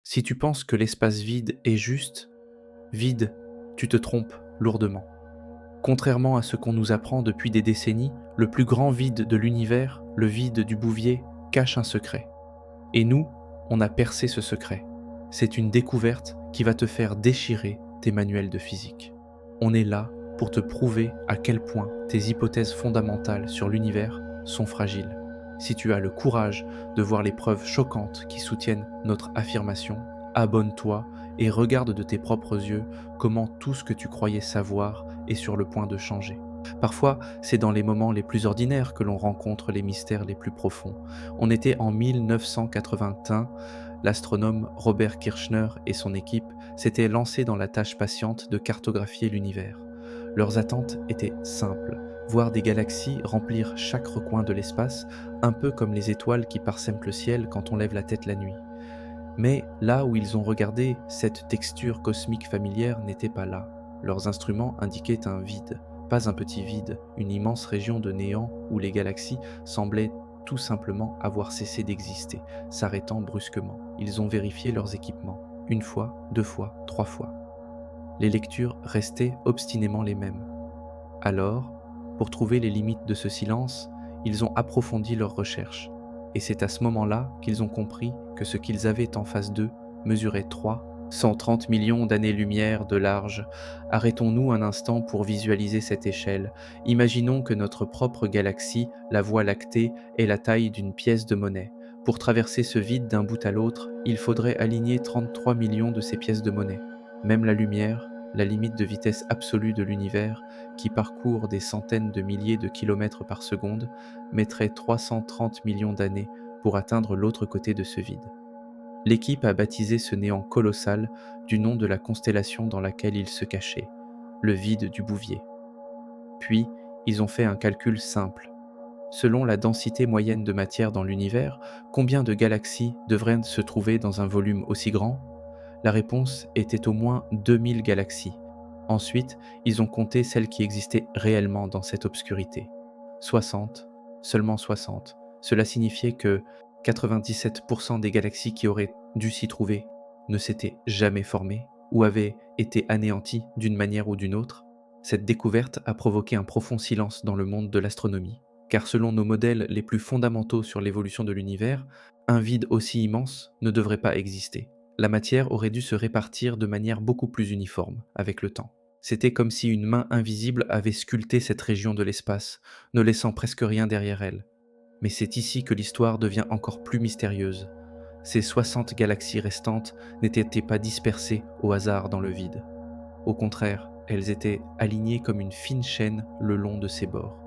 Si tu penses que l'espace vide est juste, vide, tu te trompes lourdement. Contrairement à ce qu'on nous apprend depuis des décennies, le plus grand vide de l'univers, le vide du Bouvier, cache un secret. Et nous, on a percé ce secret. C'est une découverte qui va te faire déchirer tes manuels de physique. On est là pour te prouver à quel point tes hypothèses fondamentales sur l'univers sont fragiles. Si tu as le courage de voir les preuves choquantes qui soutiennent notre affirmation, abonne-toi et regarde de tes propres yeux comment tout ce que tu croyais savoir est sur le point de changer. Parfois, c'est dans les moments les plus ordinaires que l'on rencontre les mystères les plus profonds. On était en 1981, l'astronome Robert Kirshner et son équipe s'étaient lancés dans la tâche patiente de cartographier l'univers. Leurs attentes étaient simples, voir des galaxies remplir chaque recoin de l'espace, un peu comme les étoiles qui parsèment le ciel quand on lève la tête la nuit. Mais là où ils ont regardé, cette texture cosmique familière n'était pas là. Leurs instruments indiquaient un vide, pas un petit vide, une immense région de néant où les galaxies semblaient tout simplement avoir cessé d'exister, s'arrêtant brusquement. Ils ont vérifié leurs équipements, une fois, deux fois, trois fois. Les lectures restaient obstinément les mêmes. Alors, pour trouver les limites de ce silence, ils ont approfondi leurs recherches. Et c'est à ce moment-là qu'ils ont compris que ce qu'ils avaient en face d'eux mesurait 130 millions d'années-lumière de large. Arrêtons-nous un instant pour visualiser cette échelle. Imaginons que notre propre galaxie, la Voie lactée, est la taille d'une pièce de monnaie. Pour traverser ce vide d'un bout à l'autre, il faudrait aligner 33 millions de ces pièces de monnaie. Même la lumière, la limite de vitesse absolue de l'univers, qui parcourt des centaines de milliers de kilomètres par seconde, mettrait 330 millions d'années pour atteindre l'autre côté de ce vide. L'équipe a baptisé ce néant colossal du nom de la constellation dans laquelle il se cachait, le vide du Bouvier. Puis, ils ont fait un calcul simple. Selon la densité moyenne de matière dans l'univers, combien de galaxies devraient se trouver dans un volume aussi grand? La réponse était au moins 2000 galaxies. Ensuite, ils ont compté celles qui existaient réellement dans cette obscurité. 60, seulement 60. Cela signifiait que 97% des galaxies qui auraient dû s'y trouver ne s'étaient jamais formées ou avaient été anéanties d'une manière ou d'une autre. Cette découverte a provoqué un profond silence dans le monde de l'astronomie, car selon nos modèles les plus fondamentaux sur l'évolution de l'univers, un vide aussi immense ne devrait pas exister. La matière aurait dû se répartir de manière beaucoup plus uniforme avec le temps. C'était comme si une main invisible avait sculpté cette région de l'espace, ne laissant presque rien derrière elle. Mais c'est ici que l'histoire devient encore plus mystérieuse. Ces 60 galaxies restantes n'étaient pas dispersées au hasard dans le vide. Au contraire, elles étaient alignées comme une fine chaîne le long de ses bords.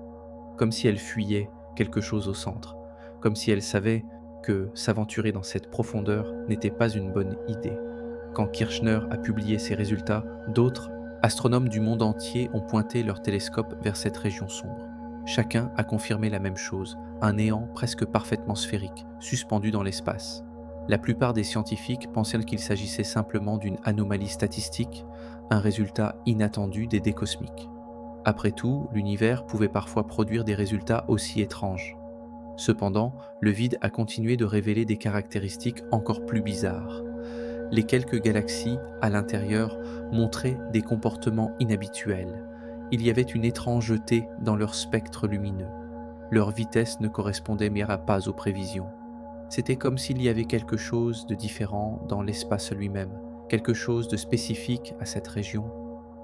Comme si elles fuyaient quelque chose au centre. Comme si elles savaient que s'aventurer dans cette profondeur n'était pas une bonne idée. Quand Kirchner a publié ses résultats, d'autres astronomes du monde entier ont pointé leur télescope vers cette région sombre. Chacun a confirmé la même chose, un néant presque parfaitement sphérique, suspendu dans l'espace. La plupart des scientifiques pensaient qu'il s'agissait simplement d'une anomalie statistique, un résultat inattendu des dés cosmiques. Après tout, l'univers pouvait parfois produire des résultats aussi étranges. Cependant, le vide a continué de révéler des caractéristiques encore plus bizarres. Les quelques galaxies à l'intérieur montraient des comportements inhabituels. Il y avait une étrangeté dans leur spectre lumineux. Leur vitesse ne correspondait pas aux prévisions. C'était comme s'il y avait quelque chose de différent dans l'espace lui-même, quelque chose de spécifique à cette région.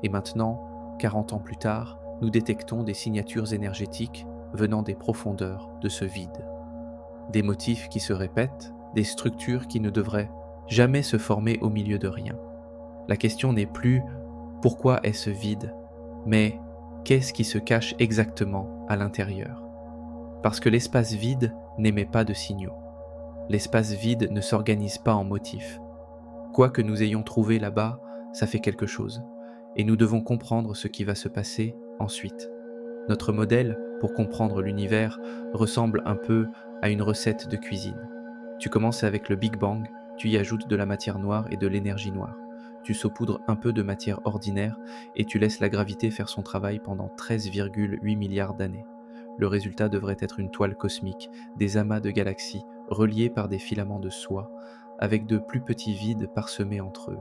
Et maintenant, 40 ans plus tard, nous détectons des signatures énergétiques venant des profondeurs de ce vide. Des motifs qui se répètent, des structures qui ne devraient jamais se former au milieu de rien. La question n'est plus pourquoi est-ce vide, mais qu'est-ce qui se cache exactement à l'intérieur? Parce que l'espace vide n'émet pas de signaux. L'espace vide ne s'organise pas en motifs. Quoi que nous ayons trouvé là-bas, ça fait quelque chose, et nous devons comprendre ce qui va se passer ensuite. Notre modèle, pour comprendre l'univers, ressemble un peu à une recette de cuisine. Tu commences avec le Big Bang, tu y ajoutes de la matière noire et de l'énergie noire. Tu saupoudres un peu de matière ordinaire et tu laisses la gravité faire son travail pendant 13,8 milliards d'années. Le résultat devrait être une toile cosmique, des amas de galaxies reliés par des filaments de soie, avec de plus petits vides parsemés entre eux.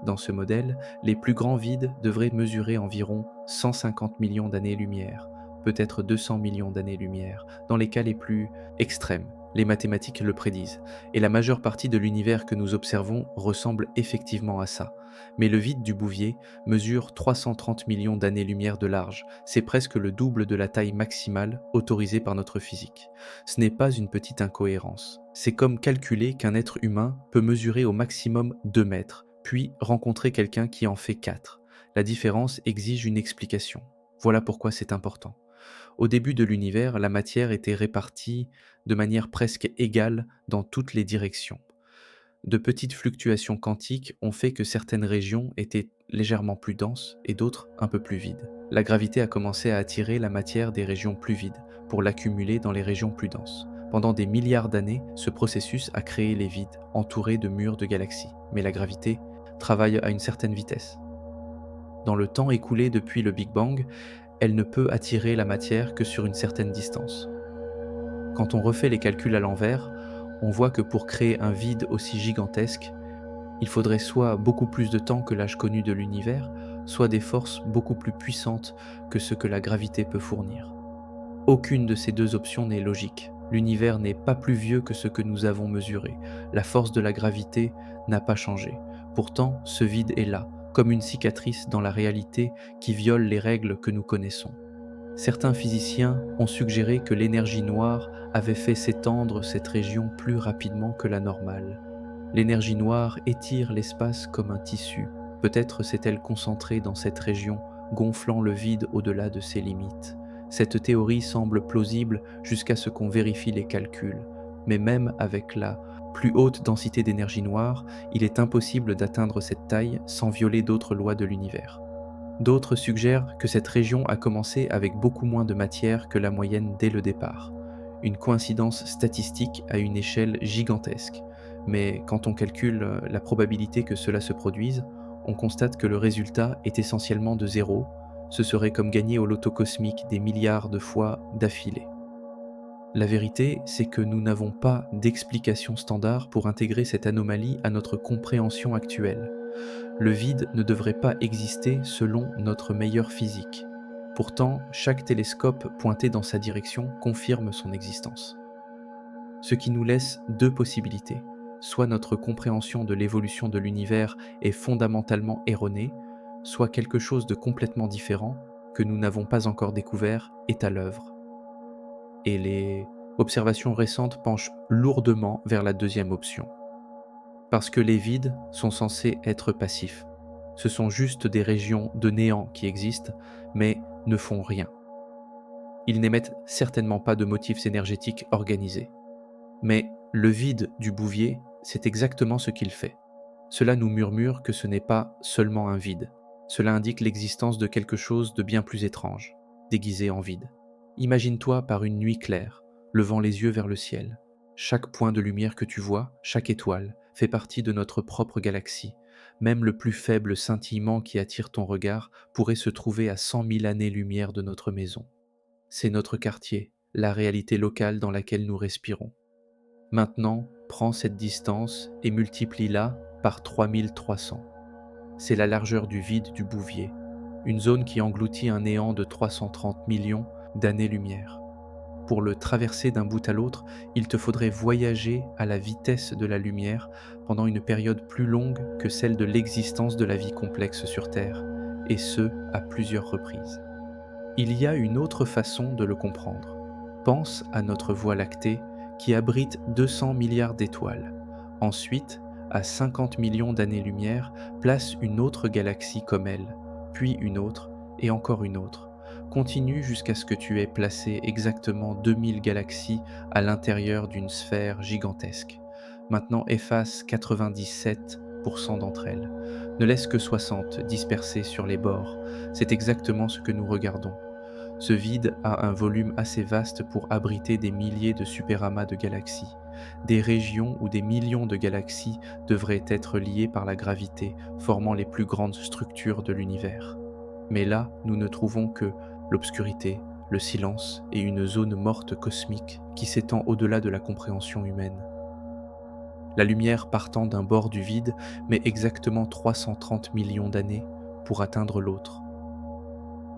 Dans ce modèle, les plus grands vides devraient mesurer environ 150 millions d'années-lumière, peut-être 200 millions d'années-lumière, dans les cas les plus extrêmes. Les mathématiques le prédisent, et la majeure partie de l'univers que nous observons ressemble effectivement à ça. Mais le vide du Bouvier mesure 330 millions d'années-lumière de large, c'est presque le double de la taille maximale autorisée par notre physique. Ce n'est pas une petite incohérence. C'est comme calculer qu'un être humain peut mesurer au maximum 2 mètres, puis rencontrer quelqu'un qui en fait 4. La différence exige une explication. Voilà pourquoi c'est important. Au début de l'univers, la matière était répartie de manière presque égale dans toutes les directions. De petites fluctuations quantiques ont fait que certaines régions étaient légèrement plus denses et d'autres un peu plus vides. La gravité a commencé à attirer la matière des régions plus vides pour l'accumuler dans les régions plus denses. Pendant des milliards d'années, ce processus a créé les vides, entourés de murs de galaxies. Mais la gravité travaille à une certaine vitesse. Dans le temps écoulé depuis le Big Bang, elle ne peut attirer la matière que sur une certaine distance. Quand on refait les calculs à l'envers, on voit que pour créer un vide aussi gigantesque, il faudrait soit beaucoup plus de temps que l'âge connu de l'univers, soit des forces beaucoup plus puissantes que ce que la gravité peut fournir. Aucune de ces deux options n'est logique. L'univers n'est pas plus vieux que ce que nous avons mesuré. La force de la gravité n'a pas changé. Pourtant, ce vide est là, comme une cicatrice dans la réalité qui viole les règles que nous connaissons. Certains physiciens ont suggéré que l'énergie noire avait fait s'étendre cette région plus rapidement que la normale. L'énergie noire étire l'espace comme un tissu. Peut-être s'est-elle concentrée dans cette région, gonflant le vide au-delà de ses limites. Cette théorie semble plausible jusqu'à ce qu'on vérifie les calculs. Mais même avec la plus haute densité d'énergie noire, il est impossible d'atteindre cette taille sans violer d'autres lois de l'univers. D'autres suggèrent que cette région a commencé avec beaucoup moins de matière que la moyenne dès le départ. Une coïncidence statistique à une échelle gigantesque. Mais quand on calcule la probabilité que cela se produise, on constate que le résultat est essentiellement de zéro. Ce serait comme gagner au loto cosmique des milliards de fois d'affilée. La vérité, c'est que nous n'avons pas d'explication standard pour intégrer cette anomalie à notre compréhension actuelle. Le vide ne devrait pas exister selon notre meilleure physique. Pourtant, chaque télescope pointé dans sa direction confirme son existence. Ce qui nous laisse deux possibilités. Soit notre compréhension de l'évolution de l'univers est fondamentalement erronée, soit quelque chose de complètement différent, que nous n'avons pas encore découvert, est à l'œuvre. Et les observations récentes penchent lourdement vers la deuxième option. Parce que les vides sont censés être passifs. Ce sont juste des régions de néant qui existent, mais ne font rien. Ils n'émettent certainement pas de motifs énergétiques organisés. Mais le vide du Bouvier, c'est exactement ce qu'il fait. Cela nous murmure que ce n'est pas seulement un vide. Cela indique l'existence de quelque chose de bien plus étrange, déguisé en vide. Imagine-toi par une nuit claire, levant les yeux vers le ciel. Chaque point de lumière que tu vois, chaque étoile, fait partie de notre propre galaxie. Même le plus faible scintillement qui attire ton regard pourrait se trouver à 100 000 années-lumière de notre maison. C'est notre quartier, la réalité locale dans laquelle nous respirons. Maintenant, prends cette distance et multiplie-la par 3300. C'est la largeur du vide du Bouvier, une zone qui engloutit un néant de 330 millions d'années-lumière. Pour le traverser d'un bout à l'autre, il te faudrait voyager à la vitesse de la lumière pendant une période plus longue que celle de l'existence de la vie complexe sur Terre, et ce, à plusieurs reprises. Il y a une autre façon de le comprendre. Pense à notre Voie lactée qui abrite 200 milliards d'étoiles. Ensuite, à 50 millions d'années-lumière, place une autre galaxie comme elle, puis une autre, et encore une autre. Continue jusqu'à ce que tu aies placé exactement 2000 galaxies à l'intérieur d'une sphère gigantesque. Maintenant efface 97% d'entre elles. Ne laisse que 60 dispersées sur les bords. C'est exactement ce que nous regardons. Ce vide a un volume assez vaste pour abriter des milliers de superamas de galaxies. Des régions où des millions de galaxies devraient être liées par la gravité, formant les plus grandes structures de l'univers. Mais là, nous ne trouvons que l'obscurité, le silence et une zone morte cosmique qui s'étend au-delà de la compréhension humaine. la lumière partant d'un bord du vide met exactement 330 millions d'années pour atteindre l'autre.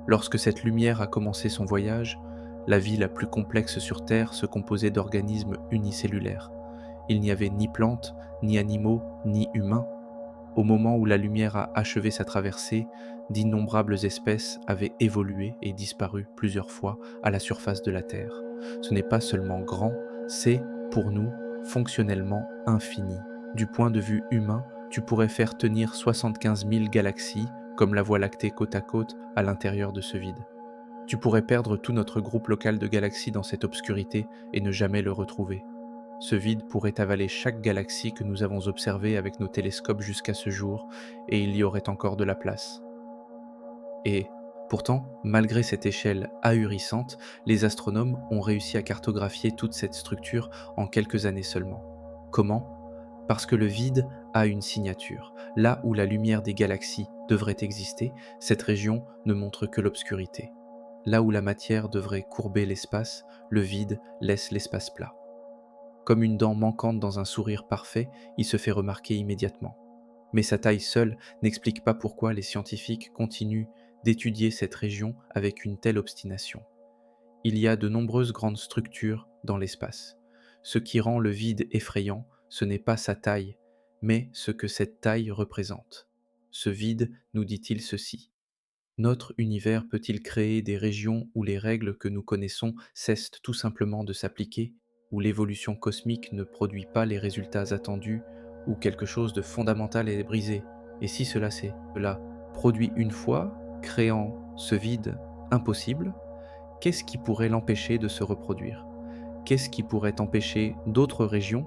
Lorsque cette lumière a commencé son voyage, la vie la plus complexe sur Terre se composait d'organismes unicellulaires. Il n'y avait ni plantes, ni animaux, ni humains. Au moment où la lumière a achevé sa traversée, d'innombrables espèces avaient évolué et disparu plusieurs fois à la surface de la Terre. Ce n'est pas seulement grand, c'est, pour nous, fonctionnellement infini. Du point de vue humain, tu pourrais faire tenir 75 000 galaxies, comme la Voie lactée côte à côte, à l'intérieur de ce vide. Tu pourrais perdre tout notre groupe local de galaxies dans cette obscurité et ne jamais le retrouver. Ce vide pourrait avaler chaque galaxie que nous avons observée avec nos télescopes jusqu'à ce jour, et il y aurait encore de la place. Et pourtant, malgré cette échelle ahurissante, les astronomes ont réussi à cartographier toute cette structure en quelques années seulement. Comment ? Parce que le vide a une signature. Là où la lumière des galaxies devrait exister, cette région ne montre que l'obscurité. Là où la matière devrait courber l'espace, le vide laisse l'espace plat. Comme une dent manquante dans un sourire parfait, il se fait remarquer immédiatement. Mais sa taille seule n'explique pas pourquoi les scientifiques continuent d'étudier cette région avec une telle obstination. Il y a de nombreuses grandes structures dans l'espace. Ce qui rend le vide effrayant, ce n'est pas sa taille, mais ce que cette taille représente. Ce vide nous dit-il ceci. Notre univers peut-il créer des régions où les règles que nous connaissons cessent tout simplement de s'appliquer, où l'évolution cosmique ne produit pas les résultats attendus, où quelque chose de fondamental est brisé? Et si cela produit une fois, créant ce vide impossible, qu'est-ce qui pourrait l'empêcher de se reproduire? Qu'est-ce qui pourrait empêcher d'autres régions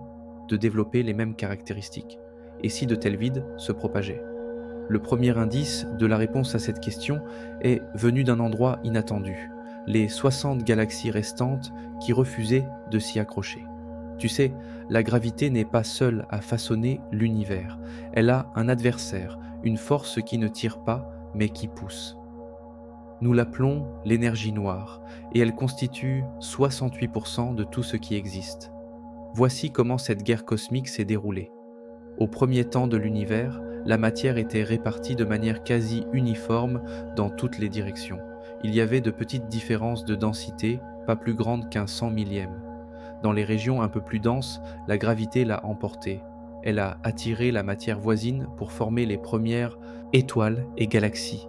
de développer les mêmes caractéristiques? Et si de tels vides se propageaient? Le premier indice de la réponse à cette question est venu d'un endroit inattendu, les 60 galaxies restantes qui refusaient de s'y accrocher. Tu sais, la gravité n'est pas seule à façonner l'univers, elle a un adversaire, une force qui ne tire pas, mais qui pousse. Nous l'appelons l'énergie noire, et elle constitue 68% de tout ce qui existe. Voici comment cette guerre cosmique s'est déroulée. Au premier temps de l'univers, la matière était répartie de manière quasi uniforme dans toutes les directions. Il y avait de petites différences de densité, pas plus grandes qu'un 100 millième. Dans les régions un peu plus denses, la gravité l'a emporté. Elle a attiré la matière voisine pour former les premières étoiles et galaxies.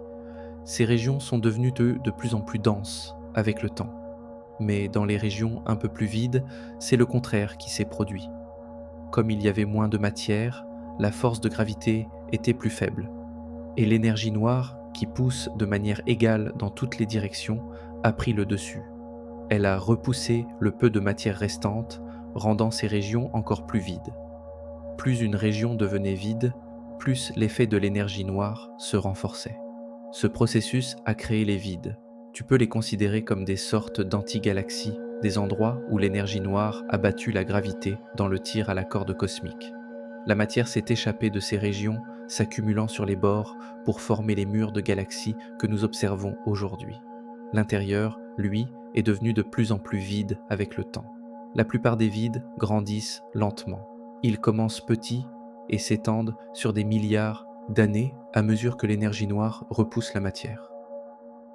Ces régions sont devenues de plus en plus denses avec le temps. Mais dans les régions un peu plus vides, c'est le contraire qui s'est produit. Comme il y avait moins de matière, la force de gravité était plus faible. Et l'énergie noire, qui pousse de manière égale dans toutes les directions, a pris le dessus. Elle a repoussé le peu de matière restante, rendant ces régions encore plus vides. Plus une région devenait vide, plus l'effet de l'énergie noire se renforçait. Ce processus a créé les vides. Tu peux les considérer comme des sortes d'antigalaxies, des endroits où l'énergie noire a battu la gravité dans le tir à la corde cosmique. La matière s'est échappée de ces régions, s'accumulant sur les bords pour former les murs de galaxies que nous observons aujourd'hui. L'intérieur, lui, est devenu de plus en plus vide avec le temps. La plupart des vides grandissent lentement. Ils commencent petits et s'étendent sur des milliards d'années à mesure que l'énergie noire repousse la matière.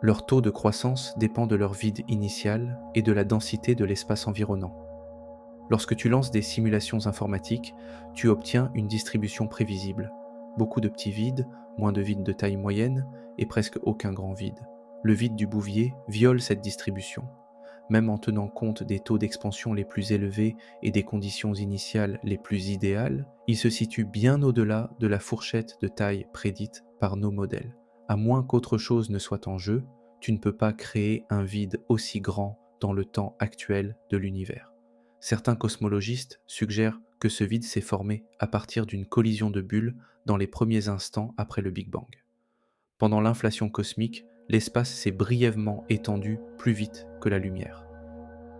Leur taux de croissance dépend de leur vide initial et de la densité de l'espace environnant. Lorsque tu lances des simulations informatiques, tu obtiens une distribution prévisible. Beaucoup de petits vides, moins de vides de taille moyenne et presque aucun grand vide. Le vide du Bouvier viole cette distribution. Même en tenant compte des taux d'expansion les plus élevés et des conditions initiales les plus idéales, il se situe bien au-delà de la fourchette de taille prédite par nos modèles. À moins qu'autre chose ne soit en jeu, tu ne peux pas créer un vide aussi grand dans le temps actuel de l'univers. Certains cosmologistes suggèrent que ce vide s'est formé à partir d'une collision de bulles dans les premiers instants après le Big Bang. Pendant l'inflation cosmique, l'espace s'est brièvement étendu plus vite que la lumière.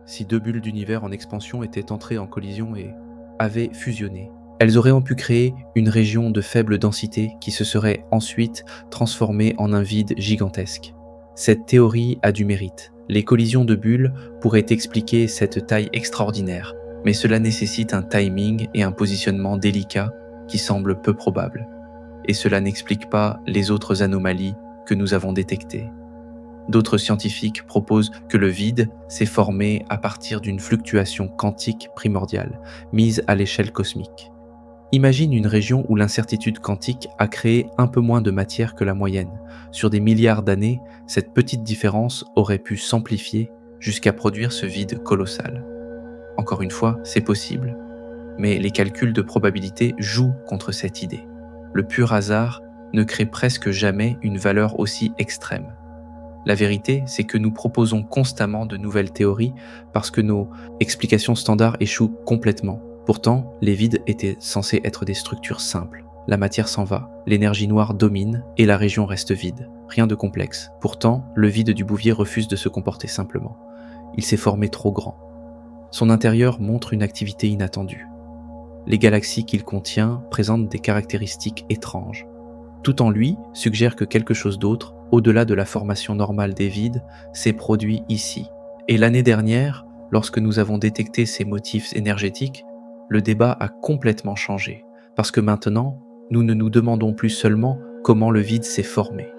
Si deux bulles d'univers en expansion étaient entrées en collision et avaient fusionné, elles auraient pu créer une région de faible densité qui se serait ensuite transformée en un vide gigantesque. Cette théorie a du mérite. Les collisions de bulles pourraient expliquer cette taille extraordinaire, mais cela nécessite un timing et un positionnement délicat qui semblent peu probables, et cela n'explique pas les autres anomalies que nous avons détectées. D'autres scientifiques proposent que le vide s'est formé à partir d'une fluctuation quantique primordiale, mise à l'échelle cosmique. Imagine une région où l'incertitude quantique a créé un peu moins de matière que la moyenne. Sur des milliards d'années, cette petite différence aurait pu s'amplifier jusqu'à produire ce vide colossal. Encore une fois, c'est possible, mais les calculs de probabilité jouent contre cette idée. Le pur hasard ne crée presque jamais une valeur aussi extrême. La vérité, c'est que nous proposons constamment de nouvelles théories parce que nos explications standards échouent complètement. Pourtant, les vides étaient censés être des structures simples. La matière s'en va, l'énergie noire domine et la région reste vide. Rien de complexe. Pourtant, le vide du Bouvier refuse de se comporter simplement. Il s'est formé trop grand. Son intérieur montre une activité inattendue. Les galaxies qu'il contient présentent des caractéristiques étranges. Tout en lui suggère que quelque chose d'autre, au-delà de la formation normale des vides, s'est produit ici. Et l'année dernière, lorsque nous avons détecté ces motifs énergétiques, le débat a complètement changé, parce que maintenant, nous ne nous demandons plus seulement comment le vide s'est formé.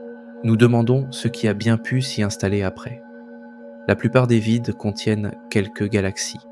Nous demandons ce qui a bien pu s'y installer après. La plupart des vides contiennent quelques galaxies,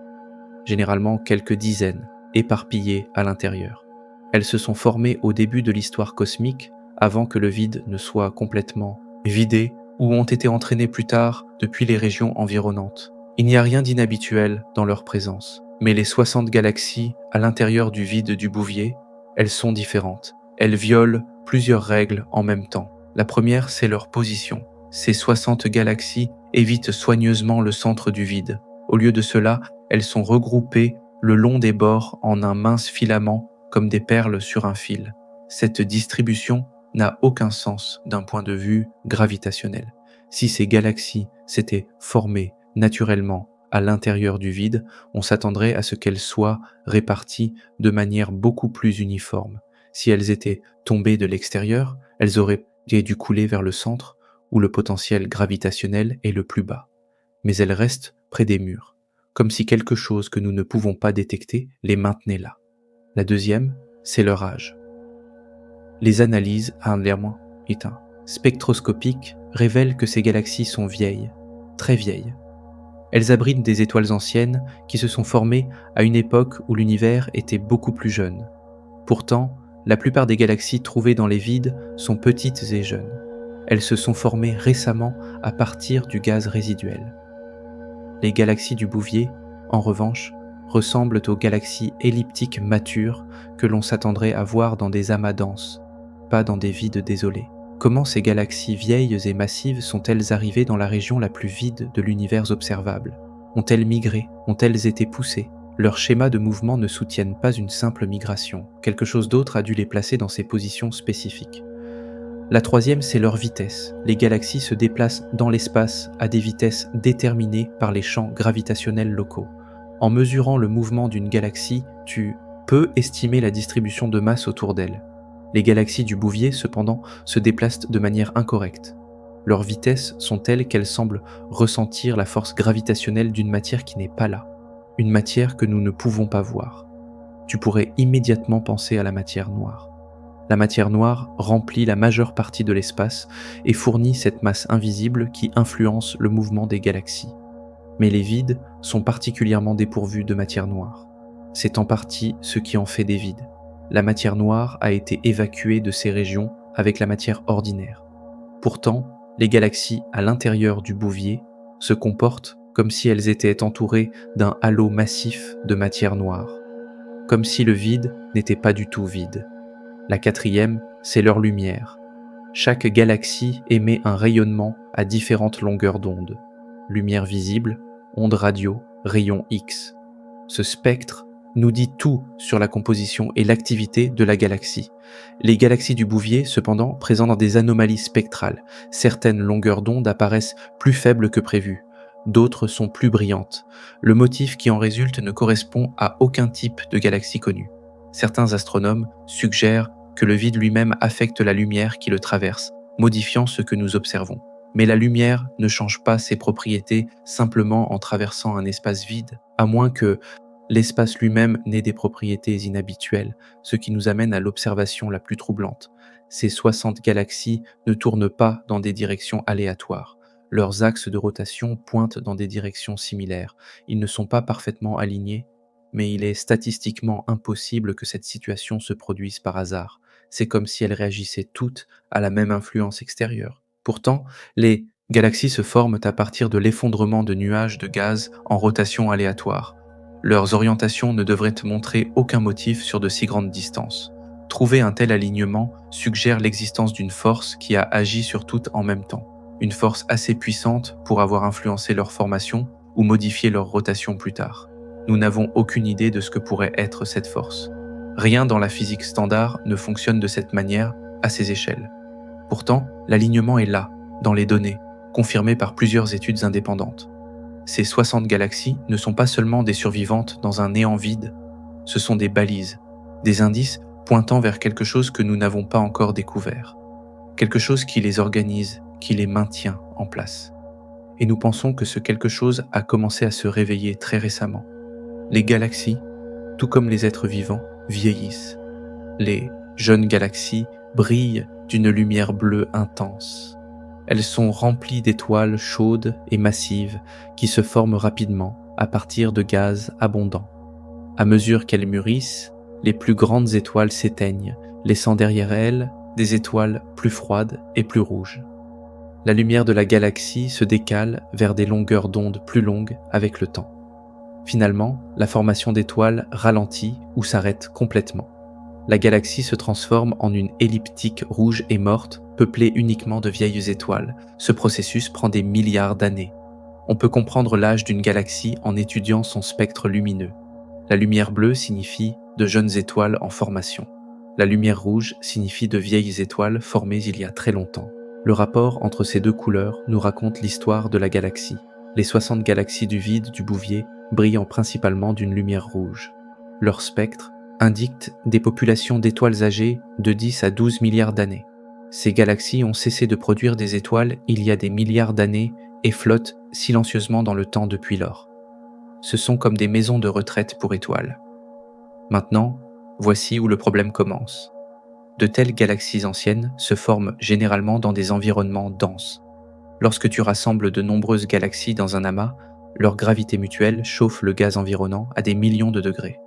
généralement quelques dizaines, éparpillées à l'intérieur. Elles se sont formées au début de l'histoire cosmique, avant que le vide ne soit complètement vidé, ou ont été entraînées plus tard depuis les régions environnantes. Il n'y a rien d'inhabituel dans leur présence, mais les 60 galaxies à l'intérieur du vide du Bouvier, elles sont différentes. Elles violent plusieurs règles en même temps. La première, c'est leur position. Ces 60 galaxies évitent soigneusement le centre du vide. Au lieu de cela, elles sont regroupées le long des bords en un mince filament comme des perles sur un fil. Cette distribution n'a aucun sens d'un point de vue gravitationnel. Si ces galaxies s'étaient formées naturellement à l'intérieur du vide, on s'attendrait à ce qu'elles soient réparties de manière beaucoup plus uniforme. Si elles étaient tombées de l'extérieur, elles auraient dû couler vers le centre où le potentiel gravitationnel est le plus bas. Mais elles restent près des murs, comme si quelque chose que nous ne pouvons pas détecter les maintenait là. La deuxième, c'est leur âge. Les analyses spectroscopiques révèlent que ces galaxies sont vieilles, très vieilles. Elles abritent des étoiles anciennes qui se sont formées à une époque où l'univers était beaucoup plus jeune. Pourtant, la plupart des galaxies trouvées dans les vides sont petites et jeunes. Elles se sont formées récemment à partir du gaz résiduel. Les galaxies du Bouvier, en revanche, ressemblent aux galaxies elliptiques matures que l'on s'attendrait à voir dans des amas denses, pas dans des vides désolés. Comment ces galaxies vieilles et massives sont-elles arrivées dans la région la plus vide de l'univers observable? Ont-elles migré? Ont-elles été poussées? Leurs schémas de mouvement ne soutiennent pas une simple migration. Quelque chose d'autre a dû les placer dans ces positions spécifiques. La troisième, c'est leur vitesse. Les galaxies se déplacent dans l'espace à des vitesses déterminées par les champs gravitationnels locaux. En mesurant le mouvement d'une galaxie, tu peux estimer la distribution de masse autour d'elle. Les galaxies du Bouvier, cependant, se déplacent de manière incorrecte. Leurs vitesses sont telles qu'elles semblent ressentir la force gravitationnelle d'une matière qui n'est pas là, une matière que nous ne pouvons pas voir. Tu pourrais immédiatement penser à la matière noire. La matière noire remplit la majeure partie de l'espace et fournit cette masse invisible qui influence le mouvement des galaxies. Mais les vides sont particulièrement dépourvus de matière noire. C'est en partie ce qui en fait des vides. La matière noire a été évacuée de ces régions avec la matière ordinaire. Pourtant, les galaxies à l'intérieur du Bouvier se comportent comme si elles étaient entourées d'un halo massif de matière noire, comme si le vide n'était pas du tout vide. La quatrième, c'est leur lumière. Chaque galaxie émet un rayonnement à différentes longueurs d'onde. Lumière visible, onde radio, rayon X. Ce spectre nous dit tout sur la composition et l'activité de la galaxie. Les galaxies du Bouvier, cependant, présentent des anomalies spectrales. Certaines longueurs d'onde apparaissent plus faibles que prévu. D'autres sont plus brillantes. Le motif qui en résulte ne correspond à aucun type de galaxie connue. Certains astronomes suggèrent que le vide lui-même affecte la lumière qui le traverse, modifiant ce que nous observons. Mais la lumière ne change pas ses propriétés simplement en traversant un espace vide, à moins que L'espace lui-même naît des propriétés inhabituelles, ce qui nous amène à l'observation la plus troublante. Ces 60 galaxies ne tournent pas dans des directions aléatoires. Leurs axes de rotation pointent dans des directions similaires. Ils ne sont pas parfaitement alignés, mais il est statistiquement impossible que cette situation se produise par hasard. C'est comme si elles réagissaient toutes à la même influence extérieure. Pourtant, les galaxies se forment à partir de l'effondrement de nuages de gaz en rotation aléatoire. Leurs orientations ne devraient montrer aucun motif sur de si grandes distances. Trouver un tel alignement suggère l'existence d'une force qui a agi sur toutes en même temps, une force assez puissante pour avoir influencé leur formation ou modifié leur rotation plus tard. Nous n'avons aucune idée de ce que pourrait être cette force. Rien dans la physique standard ne fonctionne de cette manière à ces échelles. Pourtant, l'alignement est là, dans les données, confirmé par plusieurs études indépendantes. Ces 60 galaxies ne sont pas seulement des survivantes dans un néant vide, ce sont des balises, des indices pointant vers quelque chose que nous n'avons pas encore découvert, quelque chose qui les organise, qui les maintient en place. Et nous pensons que ce quelque chose a commencé à se réveiller très récemment. Les galaxies, tout comme les êtres vivants, vieillissent. Les jeunes galaxies brillent d'une lumière bleue intense. Elles sont remplies d'étoiles chaudes et massives qui se forment rapidement à partir de gaz abondants. À mesure qu'elles mûrissent, les plus grandes étoiles s'éteignent, laissant derrière elles des étoiles plus froides et plus rouges. La lumière de la galaxie se décale vers des longueurs d'onde plus longues avec le temps. Finalement, la formation d'étoiles ralentit ou s'arrête complètement. La galaxie se transforme en une elliptique rouge et morte, peuplée uniquement de vieilles étoiles. Ce processus prend des milliards d'années. On peut comprendre l'âge d'une galaxie en étudiant son spectre lumineux. La lumière bleue signifie de jeunes étoiles en formation. La lumière rouge signifie de vieilles étoiles formées il y a très longtemps. Le rapport entre ces deux couleurs nous raconte l'histoire de la galaxie. Les 60 galaxies du vide du Bouvier brillant principalement d'une lumière rouge. Leur spectre indique des populations d'étoiles âgées de 10 à 12 milliards d'années. Ces galaxies ont cessé de produire des étoiles il y a des milliards d'années et flottent silencieusement dans le temps depuis lors. Ce sont comme des maisons de retraite pour étoiles. Maintenant, voici où le problème commence. De telles galaxies anciennes se forment généralement dans des environnements denses. Lorsque tu rassembles de nombreuses galaxies dans un amas, leur gravité mutuelle chauffe le gaz environnant à des millions de degrés.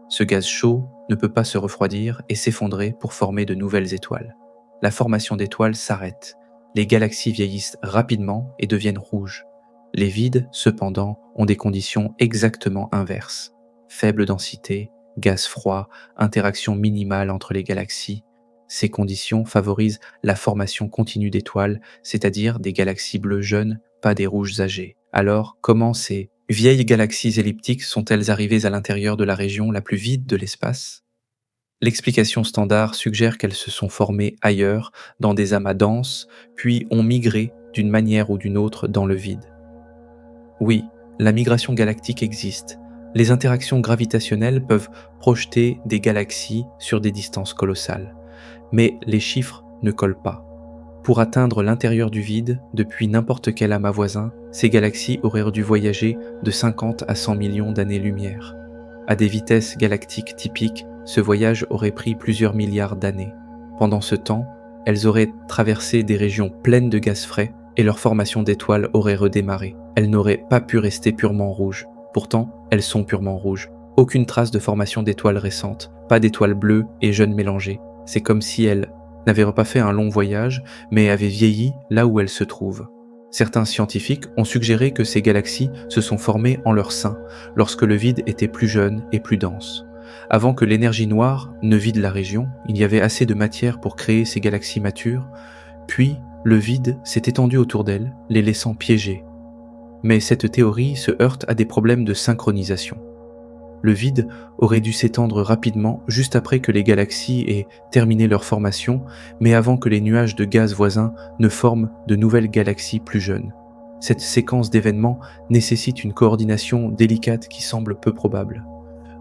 Ce gaz chaud ne peut pas se refroidir et s'effondrer pour former de nouvelles étoiles. La formation d'étoiles s'arrête. Les galaxies vieillissent rapidement et deviennent rouges. Les vides, cependant, ont des conditions exactement inverses. Faible densité, gaz froid, interaction minimale entre les galaxies. Ces conditions favorisent la formation continue d'étoiles, c'est-à-dire des galaxies bleues jeunes, pas des rouges âgées. Alors, comment ces vieilles galaxies elliptiques sont-elles arrivées à l'intérieur de la région la plus vide de l'espace ? L'explication standard suggère qu'elles se sont formées ailleurs, dans des amas denses, puis ont migré d'une manière ou d'une autre dans le vide. Oui, la migration galactique existe. Les interactions gravitationnelles peuvent projeter des galaxies sur des distances colossales. Mais les chiffres ne collent pas. Pour atteindre l'intérieur du vide, depuis n'importe quel amas voisin, ces galaxies auraient dû voyager de 50 à 100 millions d'années-lumière. À des vitesses galactiques typiques, ce voyage aurait pris plusieurs milliards d'années. Pendant ce temps, elles auraient traversé des régions pleines de gaz frais et leur formation d'étoiles aurait redémarré. Elles n'auraient pas pu rester purement rouges. Pourtant, elles sont purement rouges. Aucune trace de formation d'étoiles récentes, pas d'étoiles bleues et jeunes mélangées. C'est comme si elles n'avaient pas fait un long voyage, mais avaient vieilli là où elles se trouvent. Certains scientifiques ont suggéré que ces galaxies se sont formées en leur sein, lorsque le vide était plus jeune et plus dense. Avant que l'énergie noire ne vide la région, il y avait assez de matière pour créer ces galaxies matures, puis le vide s'est étendu autour d'elles, les laissant piégées. Mais cette théorie se heurte à des problèmes de synchronisation. Le vide aurait dû s'étendre rapidement juste après que les galaxies aient terminé leur formation, mais avant que les nuages de gaz voisins ne forment de nouvelles galaxies plus jeunes. Cette séquence d'événements nécessite une coordination délicate qui semble peu probable.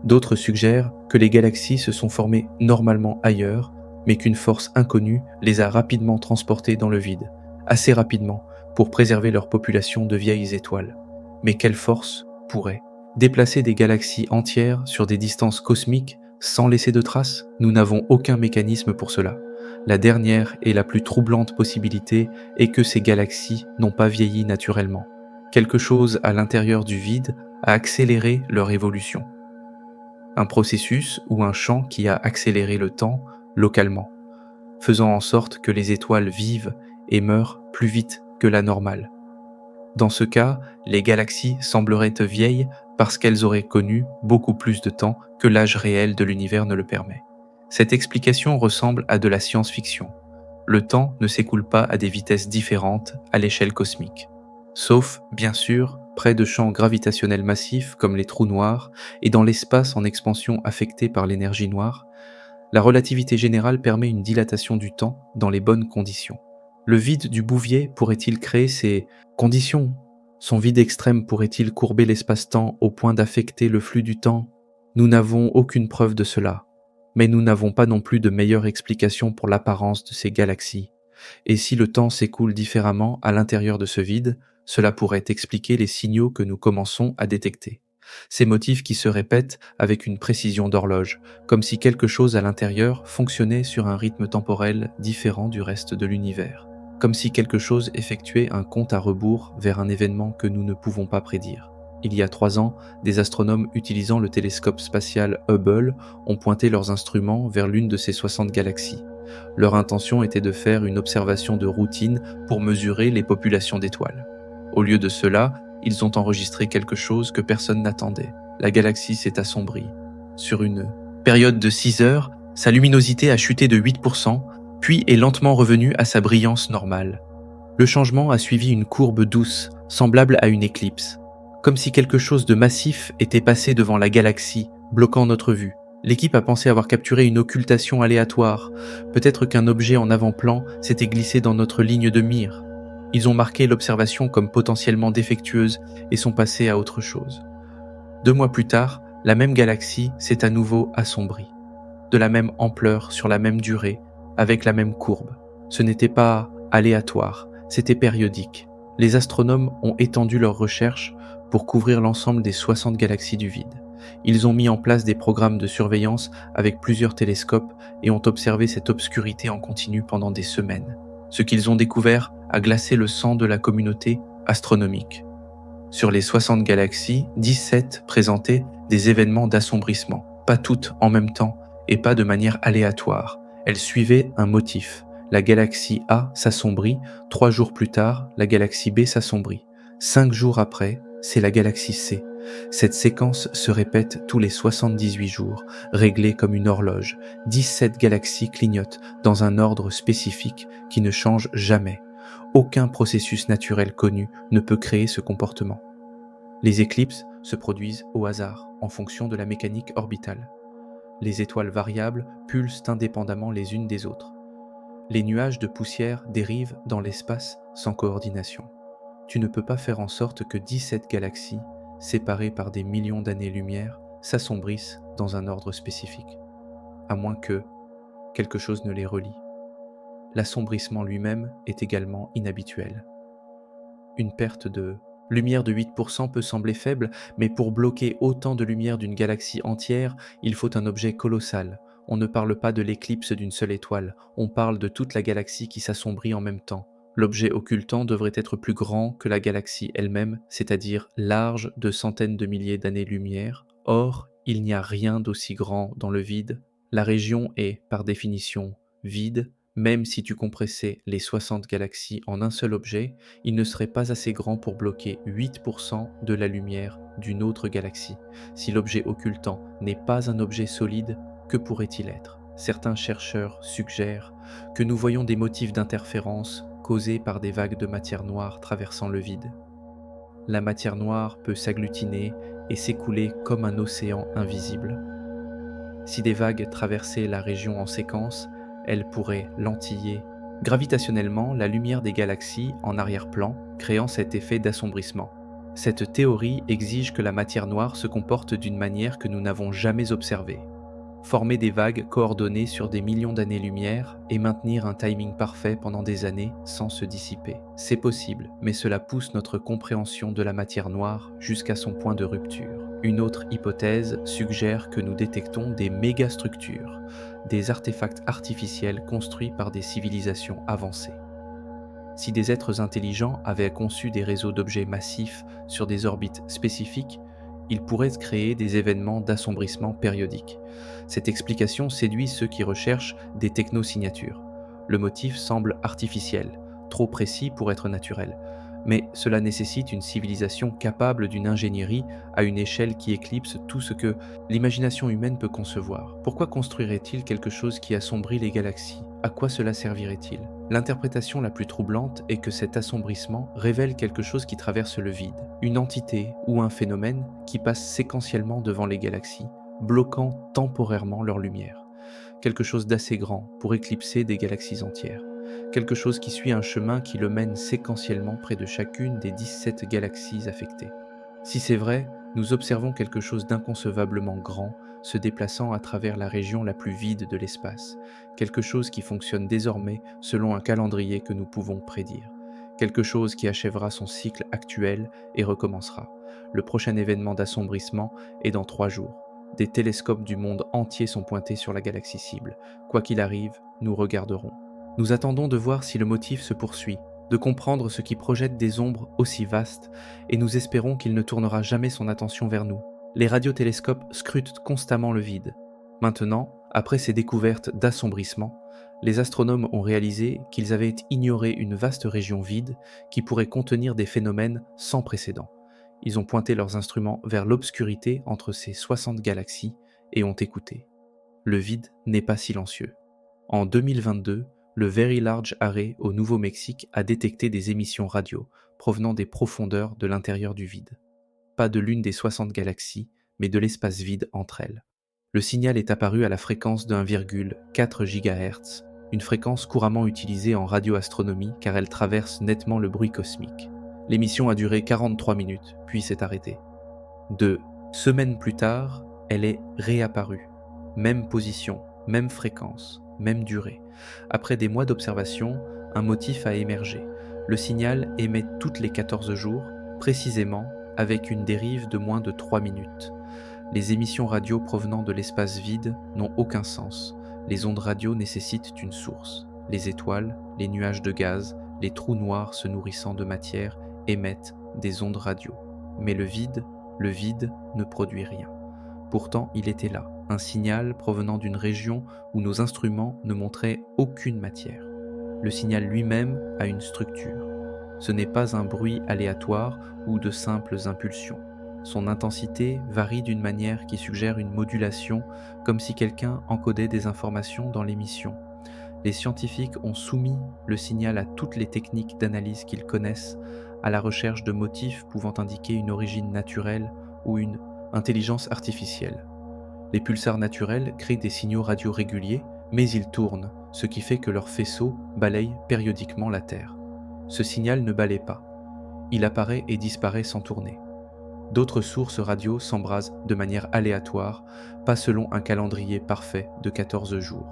D'autres suggèrent que les galaxies se sont formées normalement ailleurs, mais qu'une force inconnue les a rapidement transportées dans le vide, assez rapidement pour préserver leur population de vieilles étoiles. Mais quelle force pourrait Déplacer des galaxies entières sur des distances cosmiques sans laisser de traces, nous n'avons aucun mécanisme pour cela. La dernière et la plus troublante possibilité est que ces galaxies n'ont pas vieilli naturellement. Quelque chose à l'intérieur du vide a accéléré leur évolution. Un processus ou un champ qui a accéléré le temps localement, faisant en sorte que les étoiles vivent et meurent plus vite que la normale. Dans ce cas, les galaxies sembleraient vieilles parce qu'elles auraient connu beaucoup plus de temps que l'âge réel de l'univers ne le permet. Cette explication ressemble à de la science-fiction. Le temps ne s'écoule pas à des vitesses différentes à l'échelle cosmique. Sauf, bien sûr, près de champs gravitationnels massifs comme les trous noirs et dans l'espace en expansion affecté par l'énergie noire, la relativité générale permet une dilatation du temps dans les bonnes conditions. Le vide du Bouvier pourrait-il créer ces conditions? Son vide extrême pourrait-il courber l'espace-temps au point d'affecter le flux du temps? Nous n'avons aucune preuve de cela, mais nous n'avons pas non plus de meilleure explication pour l'apparence de ces galaxies. Et si le temps s'écoule différemment à l'intérieur de ce vide, cela pourrait expliquer les signaux que nous commençons à détecter. Ces motifs qui se répètent avec une précision d'horloge, comme si quelque chose à l'intérieur fonctionnait sur un rythme temporel différent du reste de l'univers, comme si quelque chose effectuait un compte à rebours vers un événement que nous ne pouvons pas prédire. Il y a 3 ans, des astronomes utilisant le télescope spatial Hubble ont pointé leurs instruments vers l'une de ces 60 galaxies. Leur intention était de faire une observation de routine pour mesurer les populations d'étoiles. Au lieu de cela, ils ont enregistré quelque chose que personne n'attendait. La galaxie s'est assombrie. Sur une période de 6 heures, sa luminosité a chuté de 8%, puis est lentement revenue à sa brillance normale. Le changement a suivi une courbe douce, semblable à une éclipse. Comme si quelque chose de massif était passé devant la galaxie, bloquant notre vue. L'équipe a pensé avoir capturé une occultation aléatoire. Peut-être qu'un objet en avant-plan s'était glissé dans notre ligne de mire. Ils ont marqué l'observation comme potentiellement défectueuse et sont passés à autre chose. 2 mois plus tard, la même galaxie s'est à nouveau assombrie. De la même ampleur, sur la même durée, avec la même courbe. Ce n'était pas aléatoire, c'était périodique. Les astronomes ont étendu leurs recherches pour couvrir l'ensemble des 60 galaxies du vide. Ils ont mis en place des programmes de surveillance avec plusieurs télescopes et ont observé cette obscurité en continu pendant des semaines. Ce qu'ils ont découvert a glacé le sang de la communauté astronomique. Sur les 60 galaxies, 17 présentaient des événements d'assombrissement, pas toutes en même temps et pas de manière aléatoire. Elles suivaient un motif. La galaxie A s'assombrit, 3 jours plus tard, la galaxie B s'assombrit. 5 jours après, c'est la galaxie C. Cette séquence se répète tous les 78 jours, réglée comme une horloge. 17 galaxies clignotent dans un ordre spécifique qui ne change jamais. Aucun processus naturel connu ne peut créer ce comportement. Les éclipses se produisent au hasard, en fonction de la mécanique orbitale. Les étoiles variables pulsent indépendamment les unes des autres. Les nuages de poussière dérivent dans l'espace sans coordination. Tu ne peux pas faire en sorte que 17 galaxies, séparées par des millions d'années-lumière, s'assombrissent dans un ordre spécifique, à moins que quelque chose ne les relie. L'assombrissement lui-même est également inhabituel. Une perte de lumière de 8% peut sembler faible, mais pour bloquer autant de lumière d'une galaxie entière, il faut un objet colossal. On ne parle pas de l'éclipse d'une seule étoile, on parle de toute la galaxie qui s'assombrit en même temps. L'objet occultant devrait être plus grand que la galaxie elle-même, c'est-à-dire large de centaines de milliers d'années-lumière. Or, il n'y a rien d'aussi grand dans le vide. La région est, par définition, vide. Même si tu compressais les 60 galaxies en un seul objet, il ne serait pas assez grand pour bloquer 8% de la lumière d'une autre galaxie. Si l'objet occultant n'est pas un objet solide, que pourrait-il être? Certains chercheurs suggèrent que nous voyons des motifs d'interférence causés par des vagues de matière noire traversant le vide. La matière noire peut s'agglutiner et s'écouler comme un océan invisible. Si des vagues traversaient la région en séquence, elles pourraient lentiller gravitationnellement la lumière des galaxies en arrière-plan, créant cet effet d'assombrissement. Cette théorie exige que la matière noire se comporte d'une manière que nous n'avons jamais observée. Former des vagues coordonnées sur des millions d'années-lumière et maintenir un timing parfait pendant des années sans se dissiper. C'est possible, mais cela pousse notre compréhension de la matière noire jusqu'à son point de rupture. Une autre hypothèse suggère que nous détectons des mégastructures, des artefacts artificiels construits par des civilisations avancées. Si des êtres intelligents avaient conçu des réseaux d'objets massifs sur des orbites spécifiques, ils pourraient créer des événements d'assombrissement périodiques. Cette explication séduit ceux qui recherchent des technosignatures. Le motif semble artificiel, trop précis pour être naturel, mais cela nécessite une civilisation capable d'une ingénierie à une échelle qui éclipse tout ce que l'imagination humaine peut concevoir. Pourquoi construirait-il quelque chose qui assombrit les galaxies? À quoi cela servirait-il? L'interprétation la plus troublante est que cet assombrissement révèle quelque chose qui traverse le vide, une entité ou un phénomène qui passe séquentiellement devant les galaxies, bloquant temporairement leur lumière. Quelque chose d'assez grand pour éclipser des galaxies entières. Quelque chose qui suit un chemin qui le mène séquentiellement près de chacune des 17 galaxies affectées. Si c'est vrai, nous observons quelque chose d'inconcevablement grand se déplaçant à travers la région la plus vide de l'espace, quelque chose qui fonctionne désormais selon un calendrier que nous pouvons prédire, quelque chose qui achèvera son cycle actuel et recommencera. Le prochain événement d'assombrissement est dans 3 jours. Des télescopes du monde entier sont pointés sur la galaxie cible. Quoi qu'il arrive, nous regarderons. Nous attendons de voir si le motif se poursuit, de comprendre ce qui projette des ombres aussi vastes, et nous espérons qu'il ne tournera jamais son attention vers nous. Les radiotélescopes scrutent constamment le vide. Maintenant, après ces découvertes d'assombrissement, les astronomes ont réalisé qu'ils avaient ignoré une vaste région vide qui pourrait contenir des phénomènes sans précédent. Ils ont pointé leurs instruments vers l'obscurité entre ces 60 galaxies et ont écouté. Le vide n'est pas silencieux. En 2022, le Very Large Array au Nouveau-Mexique a détecté des émissions radio provenant des profondeurs de l'intérieur du vide. Pas de l'une des 60 galaxies, mais de l'espace vide entre elles. Le signal est apparu à la fréquence de 1,4 GHz, une fréquence couramment utilisée en radioastronomie car elle traverse nettement le bruit cosmique. L'émission a duré 43 minutes, puis s'est arrêtée. 2 semaines plus tard, elle est réapparue. Même position, même fréquence, même durée. Après des mois d'observation, un motif a émergé. Le signal émet toutes les 14 jours, précisément avec une dérive de moins de 3 minutes. Les émissions radio provenant de l'espace vide n'ont aucun sens. Les ondes radio nécessitent une source. Les étoiles, les nuages de gaz, les trous noirs se nourrissant de matière émettent des ondes radio. Mais le vide ne produit rien. Pourtant, il était là, un signal provenant d'une région où nos instruments ne montraient aucune matière. Le signal lui-même a une structure. Ce n'est pas un bruit aléatoire ou de simples impulsions. Son intensité varie d'une manière qui suggère une modulation, comme si quelqu'un encodait des informations dans l'émission. Les scientifiques ont soumis le signal à toutes les techniques d'analyse qu'ils connaissent, à la recherche de motifs pouvant indiquer une origine naturelle ou une intelligence artificielle. Les pulsars naturels créent des signaux radio réguliers, mais ils tournent, ce qui fait que leur faisceau balaye périodiquement la Terre. Ce signal ne balaie pas. Il apparaît et disparaît sans tourner. D'autres sources radio s'embrasent de manière aléatoire, pas selon un calendrier parfait de 14 jours.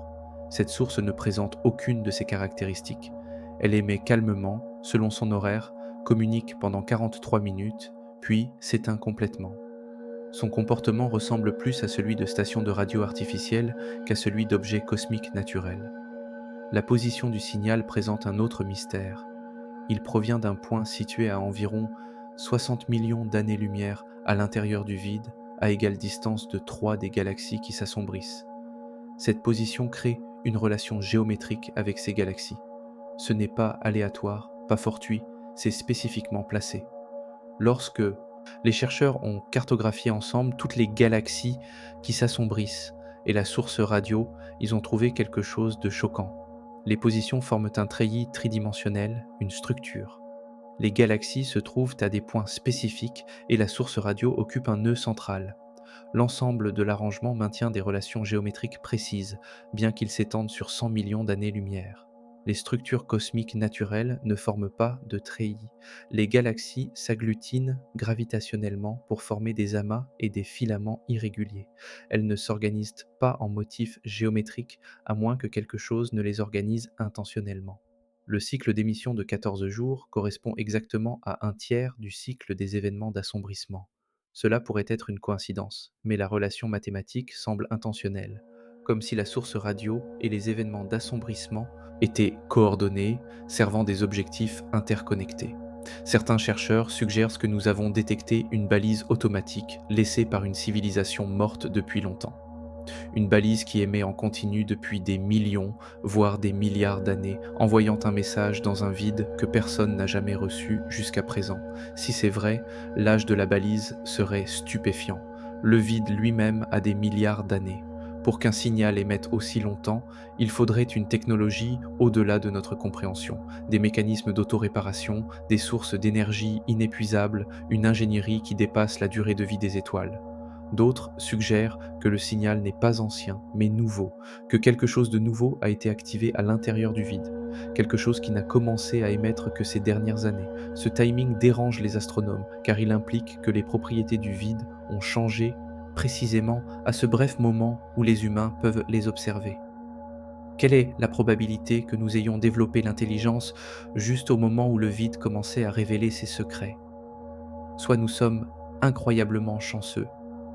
Cette source ne présente aucune de ces caractéristiques. Elle émet calmement, selon son horaire, communique pendant 43 minutes, puis s'éteint complètement. Son comportement ressemble plus à celui de stations de radio artificielles qu'à celui d'objets cosmiques naturels. La position du signal présente un autre mystère. Il provient d'un point situé à environ 60 millions d'années-lumière à l'intérieur du vide, à égale distance de 3 des galaxies qui s'assombrissent. Cette position crée une relation géométrique avec ces galaxies. Ce n'est pas aléatoire, pas fortuit, c'est spécifiquement placé. Lorsque les chercheurs ont cartographié ensemble toutes les galaxies qui s'assombrissent et la source radio, ils ont trouvé quelque chose de choquant. Les positions forment un treillis tridimensionnel, une structure. Les galaxies se trouvent à des points spécifiques et la source radio occupe un nœud central. L'ensemble de l'arrangement maintient des relations géométriques précises, bien qu'il s'étende sur 100 millions d'années-lumière. Les structures cosmiques naturelles ne forment pas de treillis. Les galaxies s'agglutinent gravitationnellement pour former des amas et des filaments irréguliers. Elles ne s'organisent pas en motifs géométriques, à moins que quelque chose ne les organise intentionnellement. Le cycle d'émission de 14 jours correspond exactement à un tiers du cycle des événements d'assombrissement. Cela pourrait être une coïncidence, mais la relation mathématique semble intentionnelle, comme si la source radio et les événements d'assombrissement étaient coordonnés, servant des objectifs interconnectés. Certains chercheurs suggèrent que nous avons détecté une balise automatique laissée par une civilisation morte depuis longtemps. Une balise qui émet en continu depuis des millions, voire des milliards d'années, envoyant un message dans un vide que personne n'a jamais reçu jusqu'à présent. Si c'est vrai, l'âge de la balise serait stupéfiant. Le vide lui-même a des milliards d'années. Pour qu'un signal émette aussi longtemps, il faudrait une technologie au-delà de notre compréhension, des mécanismes d'autoréparation, des sources d'énergie inépuisables, une ingénierie qui dépasse la durée de vie des étoiles. D'autres suggèrent que le signal n'est pas ancien, mais nouveau, que quelque chose de nouveau a été activé à l'intérieur du vide, quelque chose qui n'a commencé à émettre que ces dernières années. Ce timing dérange les astronomes, car il implique que les propriétés du vide ont changé précisément à ce bref moment où les humains peuvent les observer. Quelle est la probabilité que nous ayons développé l'intelligence juste au moment où le vide commençait à révéler ses secrets? Soit nous sommes incroyablement chanceux,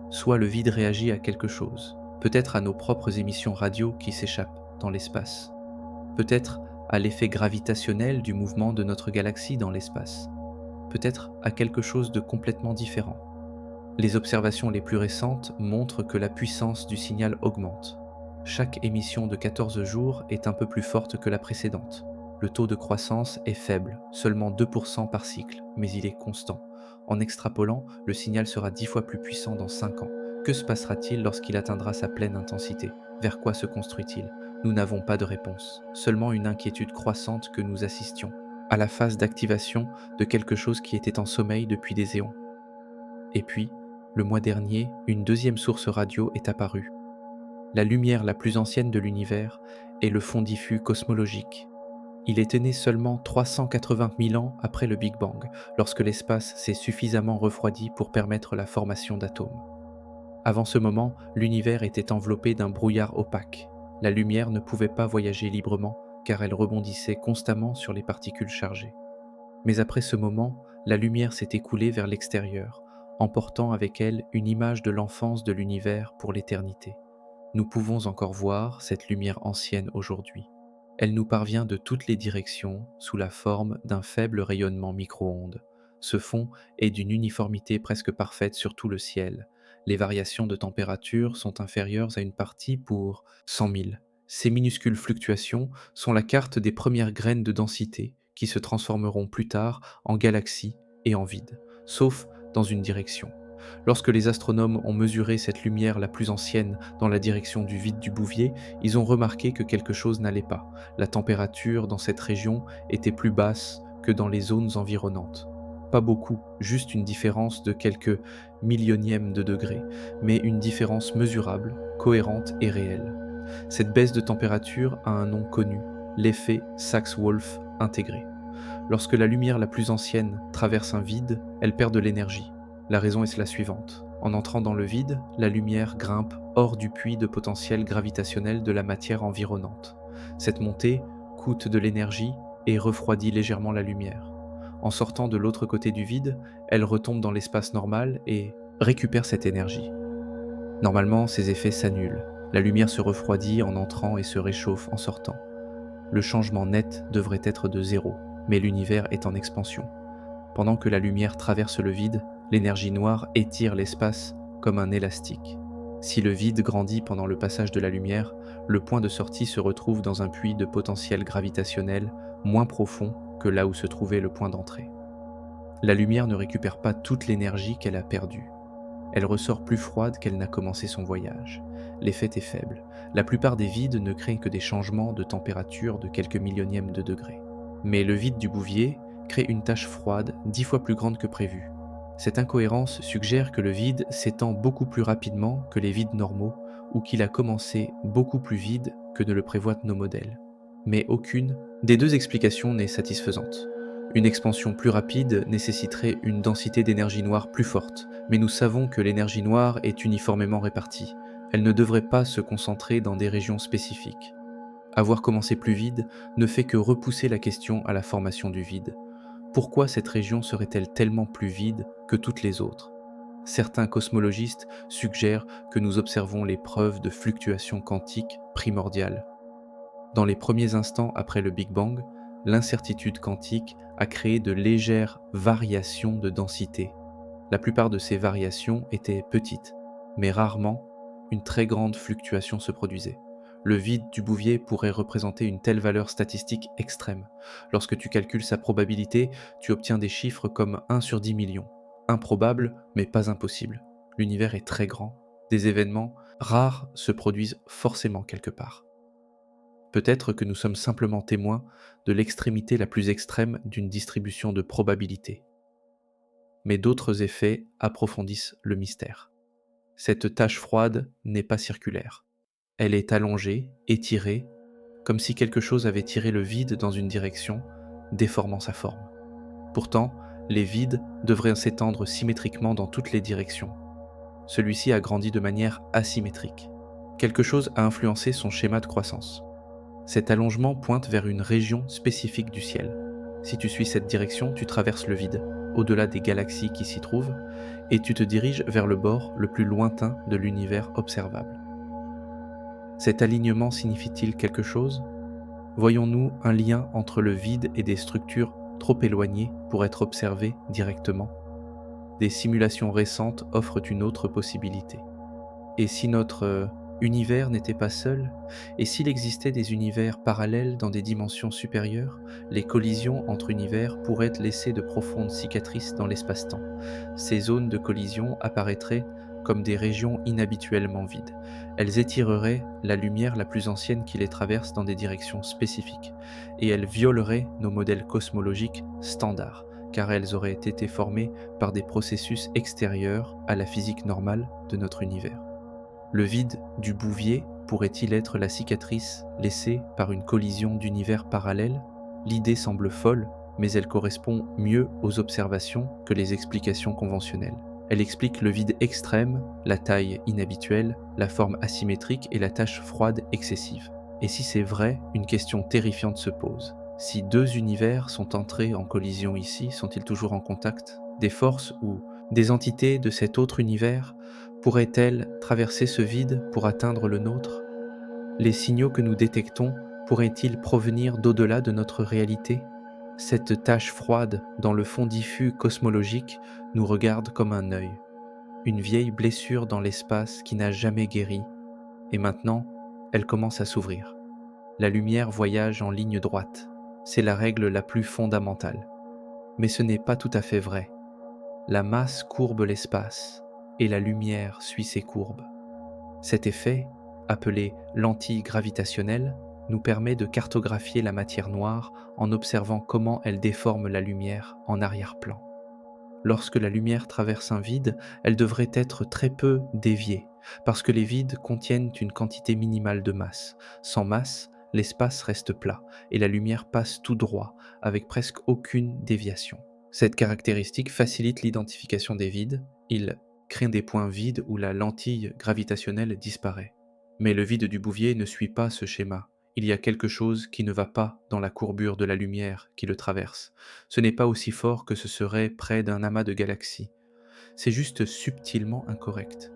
soit le vide réagit à quelque chose, peut-être à nos propres émissions radio qui s'échappent dans l'espace, peut-être à l'effet gravitationnel du mouvement de notre galaxie dans l'espace, peut-être à quelque chose de complètement différent. Les observations les plus récentes montrent que la puissance du signal augmente. Chaque émission de 14 jours est un peu plus forte que la précédente. Le taux de croissance est faible, seulement 2% par cycle, mais il est constant. En extrapolant, le signal sera 10 fois plus puissant dans 5 ans. Que se passera-t-il lorsqu'il atteindra sa pleine intensité? Vers quoi se construit-il? Nous n'avons pas de réponse, seulement une inquiétude croissante que nous assistions à la phase d'activation de quelque chose qui était en sommeil depuis des éons. Et puis, le mois dernier, une deuxième source radio est apparue. La lumière la plus ancienne de l'univers est le fond diffus cosmologique. Il était né seulement 380 000 ans après le Big Bang, lorsque l'espace s'est suffisamment refroidi pour permettre la formation d'atomes. Avant ce moment, l'univers était enveloppé d'un brouillard opaque. La lumière ne pouvait pas voyager librement, car elle rebondissait constamment sur les particules chargées. Mais après ce moment, la lumière s'est écoulée vers l'extérieur, emportant avec elle une image de l'enfance de l'univers pour l'éternité. Nous pouvons encore voir cette lumière ancienne aujourd'hui. Elle nous parvient de toutes les directions sous la forme d'un faible rayonnement micro-ondes. Ce fond est d'une uniformité presque parfaite sur tout le ciel. Les variations de température sont inférieures à une partie pour 100 000. Ces minuscules fluctuations sont la carte des premières graines de densité qui se transformeront plus tard en galaxies et en vide, sauf dans une direction. Lorsque les astronomes ont mesuré cette lumière la plus ancienne dans la direction du vide du Bouvier, ils ont remarqué que quelque chose n'allait pas. La température dans cette région était plus basse que dans les zones environnantes. Pas beaucoup, juste une différence de quelques millionièmes de degrés, mais une différence mesurable, cohérente et réelle. Cette baisse de température a un nom connu, l'effet Sachs-Wolf intégré. Lorsque la lumière la plus ancienne traverse un vide, elle perd de l'énergie. La raison est la suivante. En entrant dans le vide, la lumière grimpe hors du puits de potentiel gravitationnel de la matière environnante. Cette montée coûte de l'énergie et refroidit légèrement la lumière. En sortant de l'autre côté du vide, elle retombe dans l'espace normal et récupère cette énergie. Normalement, ces effets s'annulent. La lumière se refroidit en entrant et se réchauffe en sortant. Le changement net devrait être de zéro, mais l'univers est en expansion. Pendant que la lumière traverse le vide, l'énergie noire étire l'espace comme un élastique. Si le vide grandit pendant le passage de la lumière, le point de sortie se retrouve dans un puits de potentiel gravitationnel moins profond que là où se trouvait le point d'entrée. La lumière ne récupère pas toute l'énergie qu'elle a perdue. Elle ressort plus froide qu'elle n'a commencé son voyage. L'effet est faible. La plupart des vides ne créent que des changements de température de quelques millionièmes de degrés. Mais le vide du Bouvier crée une tache froide 10 fois plus grande que prévu. Cette incohérence suggère que le vide s'étend beaucoup plus rapidement que les vides normaux ou qu'il a commencé beaucoup plus vide que ne le prévoient nos modèles. Mais aucune des deux explications n'est satisfaisante. Une expansion plus rapide nécessiterait une densité d'énergie noire plus forte, mais nous savons que l'énergie noire est uniformément répartie. Elle ne devrait pas se concentrer dans des régions spécifiques. Avoir commencé plus vide ne fait que repousser la question à la formation du vide. Pourquoi cette région serait-elle tellement plus vide que toutes les autres? Certains cosmologistes suggèrent que nous observons les preuves de fluctuations quantiques primordiales. Dans les premiers instants après le Big Bang, l'incertitude quantique a créé de légères variations de densité. La plupart de ces variations étaient petites, mais rarement une très grande fluctuation se produisait. Le vide du Bouvier pourrait représenter une telle valeur statistique extrême. Lorsque tu calcules sa probabilité, tu obtiens des chiffres comme 1 sur 10 millions. Improbable, mais pas impossible. L'univers est très grand. Des événements rares se produisent forcément quelque part. Peut-être que nous sommes simplement témoins de l'extrémité la plus extrême d'une distribution de probabilité. Mais d'autres effets approfondissent le mystère. Cette tache froide n'est pas circulaire. Elle est allongée, étirée, comme si quelque chose avait tiré le vide dans une direction, déformant sa forme. Pourtant, les vides devraient s'étendre symétriquement dans toutes les directions. Celui-ci a grandi de manière asymétrique. Quelque chose a influencé son schéma de croissance. Cet allongement pointe vers une région spécifique du ciel. Si tu suis cette direction, tu traverses le vide, au-delà des galaxies qui s'y trouvent, et tu te diriges vers le bord le plus lointain de l'univers observable. Cet alignement signifie-t-il quelque chose ? Voyons-nous un lien entre le vide et des structures trop éloignées pour être observées directement ? Des simulations récentes offrent une autre possibilité. Et si notre univers n'était pas seul, et s'il existait des univers parallèles dans des dimensions supérieures, les collisions entre univers pourraient laisser de profondes cicatrices dans l'espace-temps. Ces zones de collision apparaîtraient comme des régions inhabituellement vides. Elles étireraient la lumière la plus ancienne qui les traverse dans des directions spécifiques, et elles violeraient nos modèles cosmologiques standards, car elles auraient été formées par des processus extérieurs à la physique normale de notre univers. Le vide du Bouvier pourrait-il être la cicatrice laissée par une collision d'univers parallèles ? L'idée semble folle, mais elle correspond mieux aux observations que les explications conventionnelles. Elle explique le vide extrême, la taille inhabituelle, la forme asymétrique et la tache froide excessive. Et si c'est vrai, une question terrifiante se pose. Si deux univers sont entrés en collision ici, sont-ils toujours en contact ? Des forces ou des entités de cet autre univers pourraient-elles traverser ce vide pour atteindre le nôtre ? Les signaux que nous détectons pourraient-ils provenir d'au-delà de notre réalité ? Cette tache froide dans le fond diffus cosmologique nous regarde comme un œil, une vieille blessure dans l'espace qui n'a jamais guéri, et maintenant, elle commence à s'ouvrir. La lumière voyage en ligne droite, c'est la règle la plus fondamentale. Mais ce n'est pas tout à fait vrai. La masse courbe l'espace, et la lumière suit ses courbes. Cet effet, appelé lentille gravitationnelle, nous permet de cartographier la matière noire en observant comment elle déforme la lumière en arrière-plan. Lorsque la lumière traverse un vide, elle devrait être très peu déviée, parce que les vides contiennent une quantité minimale de masse. Sans masse, l'espace reste plat, et la lumière passe tout droit, avec presque aucune déviation. Cette caractéristique facilite l'identification des vides, il crée des points vides où la lentille gravitationnelle disparaît. Mais le vide du Bouvier ne suit pas ce schéma. Il y a quelque chose qui ne va pas dans la courbure de la lumière qui le traverse. Ce n'est pas aussi fort que ce serait près d'un amas de galaxies. C'est juste subtilement incorrect.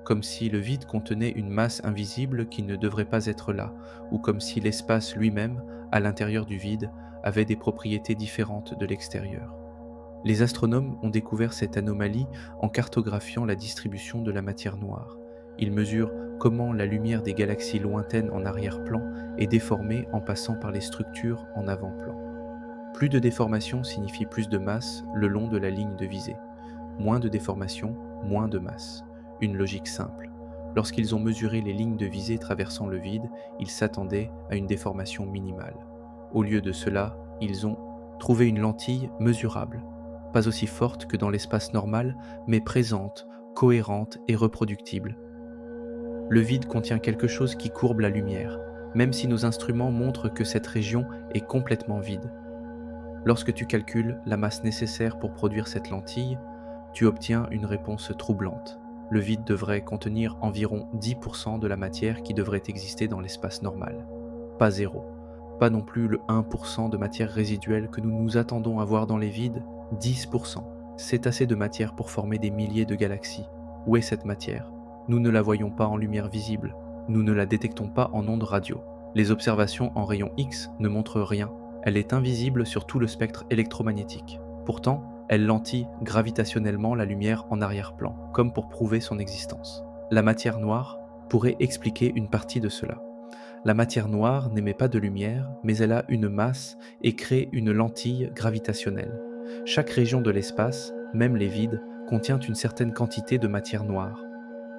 Comme si le vide contenait une masse invisible qui ne devrait pas être là, ou comme si l'espace lui-même, à l'intérieur du vide, avait des propriétés différentes de l'extérieur. Les astronomes ont découvert cette anomalie en cartographiant la distribution de la matière noire. Ils mesurent comment la lumière des galaxies lointaines en arrière-plan est déformée en passant par les structures en avant-plan. Plus de déformation signifie plus de masse le long de la ligne de visée. Moins de déformation, moins de masse. Une logique simple. Lorsqu'ils ont mesuré les lignes de visée traversant le vide, ils s'attendaient à une déformation minimale. Au lieu de cela, ils ont trouvé une lentille mesurable. Pas aussi forte que dans l'espace normal, mais présente, cohérente et reproductible. Le vide contient quelque chose qui courbe la lumière, même si nos instruments montrent que cette région est complètement vide. Lorsque tu calcules la masse nécessaire pour produire cette lentille, tu obtiens une réponse troublante. Le vide devrait contenir environ 10% de la matière qui devrait exister dans l'espace normal. Pas zéro. Pas non plus le 1% de matière résiduelle que nous nous attendons à voir dans les vides, 10%. C'est assez de matière pour former des milliers de galaxies. Où est cette matière? Nous ne la voyons pas en lumière visible, nous ne la détectons pas en ondes radio. Les observations en rayons X ne montrent rien, elle est invisible sur tout le spectre électromagnétique. Pourtant, elle lentille gravitationnellement la lumière en arrière-plan, comme pour prouver son existence. La matière noire pourrait expliquer une partie de cela. La matière noire n'émet pas de lumière, mais elle a une masse et crée une lentille gravitationnelle. Chaque région de l'espace, même les vides, contient une certaine quantité de matière noire.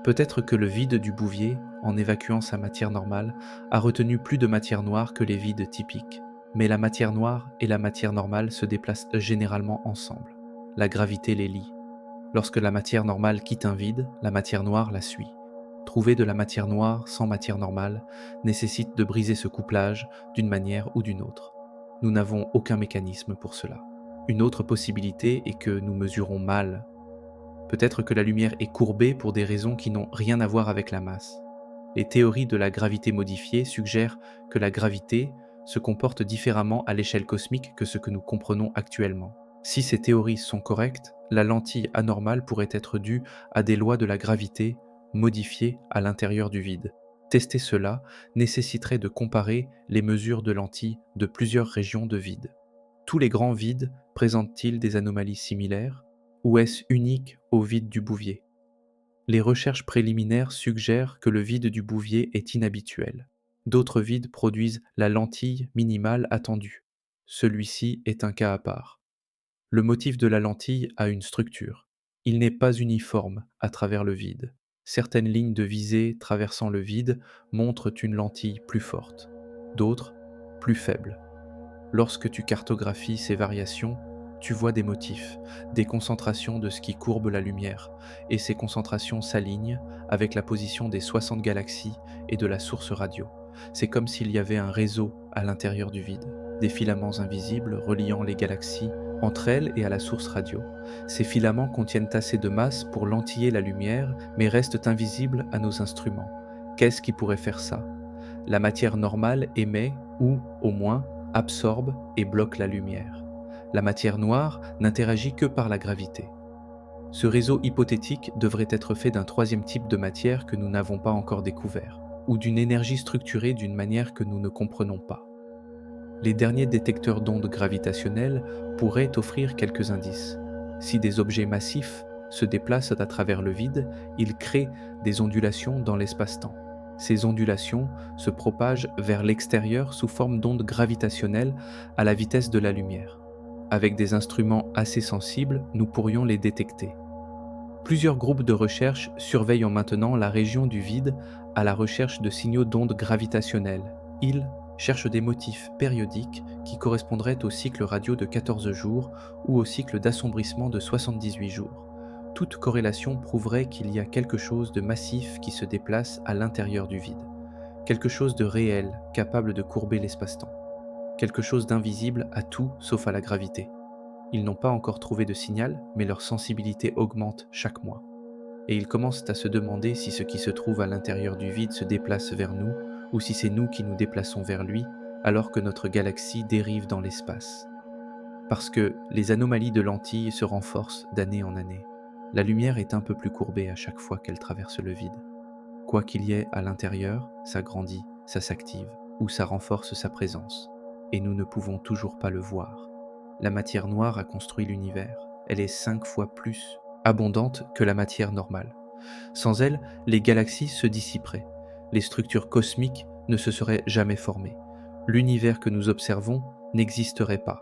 Peut-être que le vide du Bouvier, en évacuant sa matière normale, a retenu plus de matière noire que les vides typiques. Mais la matière noire et la matière normale se déplacent généralement ensemble. La gravité les lie. Lorsque la matière normale quitte un vide, la matière noire la suit. Trouver de la matière noire sans matière normale nécessite de briser ce couplage d'une manière ou d'une autre. Nous n'avons aucun mécanisme pour cela. Une autre possibilité est que nous mesurons mal. Peut-être que la lumière est courbée pour des raisons qui n'ont rien à voir avec la masse. Les théories de la gravité modifiée suggèrent que la gravité se comporte différemment à l'échelle cosmique que ce que nous comprenons actuellement. Si ces théories sont correctes, la lentille anormale pourrait être due à des lois de la gravité modifiées à l'intérieur du vide. Tester cela nécessiterait de comparer les mesures de lentilles de plusieurs régions de vide. Tous les grands vides présentent-ils des anomalies similaires, ou est-ce unique au vide du Bouvier? Les recherches préliminaires suggèrent que le vide du Bouvier est inhabituel. D'autres vides produisent la lentille minimale attendue. Celui-ci est un cas à part. Le motif de la lentille a une structure. Il n'est pas uniforme à travers le vide. Certaines lignes de visée traversant le vide montrent une lentille plus forte, d'autres plus faible. Lorsque tu cartographies ces variations, tu vois des motifs, des concentrations de ce qui courbe la lumière, et ces concentrations s'alignent avec la position des 60 galaxies et de la source radio. C'est comme s'il y avait un réseau à l'intérieur du vide, des filaments invisibles reliant les galaxies entre elles et à la source radio. Ces filaments contiennent assez de masse pour lentiller la lumière, mais restent invisibles à nos instruments. Qu'est-ce qui pourrait faire ça? La matière normale émet, ou, au moins, absorbe et bloque la lumière. La matière noire n'interagit que par la gravité. Ce réseau hypothétique devrait être fait d'un troisième type de matière que nous n'avons pas encore découvert, ou d'une énergie structurée d'une manière que nous ne comprenons pas. Les derniers détecteurs d'ondes gravitationnelles pourraient offrir quelques indices. Si des objets massifs se déplacent à travers le vide, ils créent des ondulations dans l'espace-temps. Ces ondulations se propagent vers l'extérieur sous forme d'ondes gravitationnelles à la vitesse de la lumière. Avec des instruments assez sensibles, nous pourrions les détecter. Plusieurs groupes de recherche surveillent maintenant la région du vide à la recherche de signaux d'ondes gravitationnelles. Ils cherchent des motifs périodiques qui correspondraient au cycle radio de 14 jours ou au cycle d'assombrissement de 78 jours. Toute corrélation prouverait qu'il y a quelque chose de massif qui se déplace à l'intérieur du vide. Quelque chose de réel, capable de courber l'espace-temps. Quelque chose d'invisible à tout sauf à la gravité. Ils n'ont pas encore trouvé de signal, mais leur sensibilité augmente chaque mois. Et ils commencent à se demander si ce qui se trouve à l'intérieur du vide se déplace vers nous, ou si c'est nous qui nous déplaçons vers lui, alors que notre galaxie dérive dans l'espace. Parce que les anomalies de lentilles se renforcent d'année en année. La lumière est un peu plus courbée à chaque fois qu'elle traverse le vide. Quoi qu'il y ait à l'intérieur, ça grandit, ça s'active, ou ça renforce sa présence. Et nous ne pouvons toujours pas le voir. La matière noire a construit l'univers. Elle est 5 fois plus abondante que la matière normale. Sans elle, les galaxies se dissiperaient. Les structures cosmiques ne se seraient jamais formées. L'univers que nous observons n'existerait pas.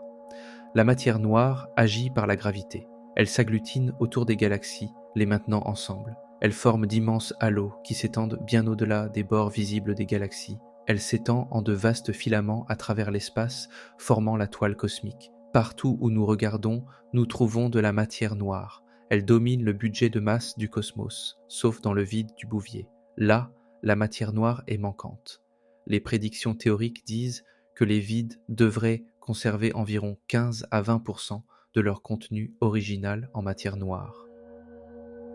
La matière noire agit par la gravité. Elle s'agglutine autour des galaxies, les maintenant ensemble. Elle forme d'immenses halos qui s'étendent bien au-delà des bords visibles des galaxies. Elle s'étend en de vastes filaments à travers l'espace, formant la toile cosmique. Partout où nous regardons, nous trouvons de la matière noire. Elle domine le budget de masse du cosmos, sauf dans le vide du Bouvier. Là, la matière noire est manquante. Les prédictions théoriques disent que les vides devraient conserver environ 15 à 20% de leur contenu original en matière noire.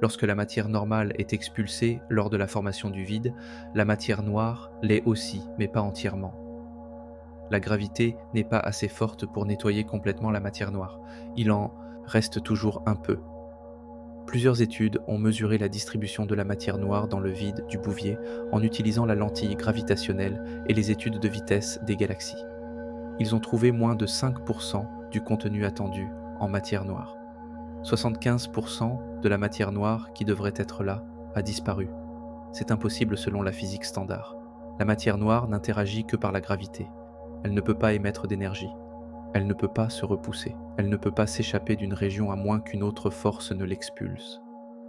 Lorsque la matière normale est expulsée lors de la formation du vide, la matière noire l'est aussi, mais pas entièrement. La gravité n'est pas assez forte pour nettoyer complètement la matière noire. Il en reste toujours un peu. Plusieurs études ont mesuré la distribution de la matière noire dans le vide du Bouvier en utilisant la lentille gravitationnelle et les études de vitesse des galaxies. Ils ont trouvé moins de 5% du contenu attendu en matière noire. 75% de la matière noire qui devrait être là a disparu. C'est impossible selon la physique standard. La matière noire n'interagit que par la gravité. Elle ne peut pas émettre d'énergie. Elle ne peut pas se repousser. Elle ne peut pas s'échapper d'une région à moins qu'une autre force ne l'expulse.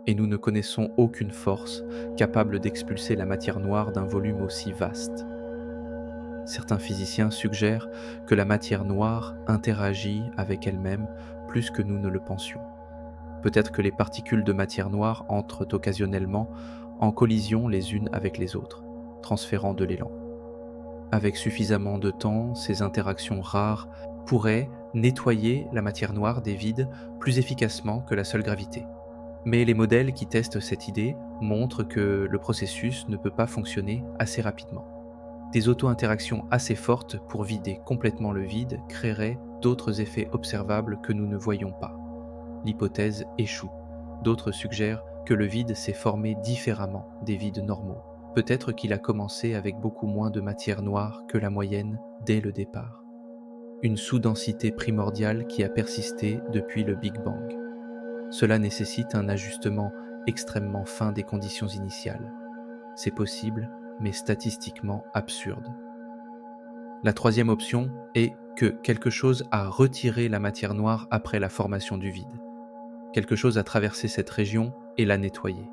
Et nous ne connaissons aucune force capable d'expulser la matière noire d'un volume aussi vaste. Certains physiciens suggèrent que la matière noire interagit avec elle-même plus que nous ne le pensions. Peut-être que les particules de matière noire entrent occasionnellement en collision les unes avec les autres, transférant de l'élan. Avec suffisamment de temps, ces interactions rares pourraient nettoyer la matière noire des vides plus efficacement que la seule gravité. Mais les modèles qui testent cette idée montrent que le processus ne peut pas fonctionner assez rapidement. Des auto-interactions assez fortes pour vider complètement le vide créeraient d'autres effets observables que nous ne voyons pas. L'hypothèse échoue. D'autres suggèrent que le vide s'est formé différemment des vides normaux. Peut-être qu'il a commencé avec beaucoup moins de matière noire que la moyenne dès le départ. Une sous-densité primordiale qui a persisté depuis le Big Bang. Cela nécessite un ajustement extrêmement fin des conditions initiales. C'est possible, mais statistiquement absurde. La troisième option est que quelque chose a retiré la matière noire après la formation du vide. Quelque chose a traversé cette région et l'a nettoyée.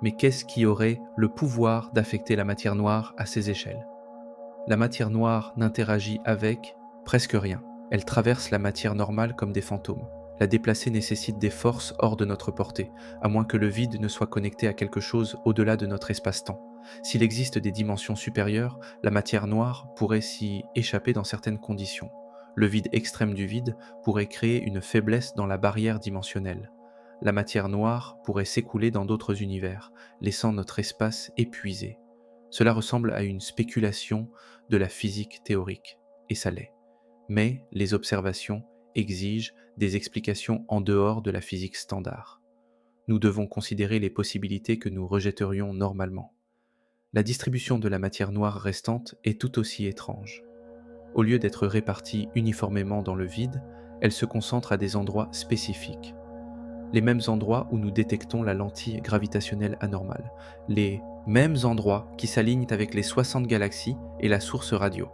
Mais qu'est-ce qui aurait le pouvoir d'affecter la matière noire à ces échelles? La matière noire n'interagit avec presque rien. Elle traverse la matière normale comme des fantômes. La déplacer nécessite des forces hors de notre portée, à moins que le vide ne soit connecté à quelque chose au-delà de notre espace-temps. S'il existe des dimensions supérieures, la matière noire pourrait s'y échapper dans certaines conditions. Le vide extrême du vide pourrait créer une faiblesse dans la barrière dimensionnelle. La matière noire pourrait s'écouler dans d'autres univers, laissant notre espace épuisé. Cela ressemble à une spéculation de la physique théorique, et ça l'est. Mais les observations exigent des explications en dehors de la physique standard. Nous devons considérer les possibilités que nous rejetterions normalement. La distribution de la matière noire restante est tout aussi étrange. Au lieu d'être répartie uniformément dans le vide, elle se concentre à des endroits spécifiques. Les mêmes endroits où nous détectons la lentille gravitationnelle anormale. Les mêmes endroits qui s'alignent avec les 60 galaxies et la source radio.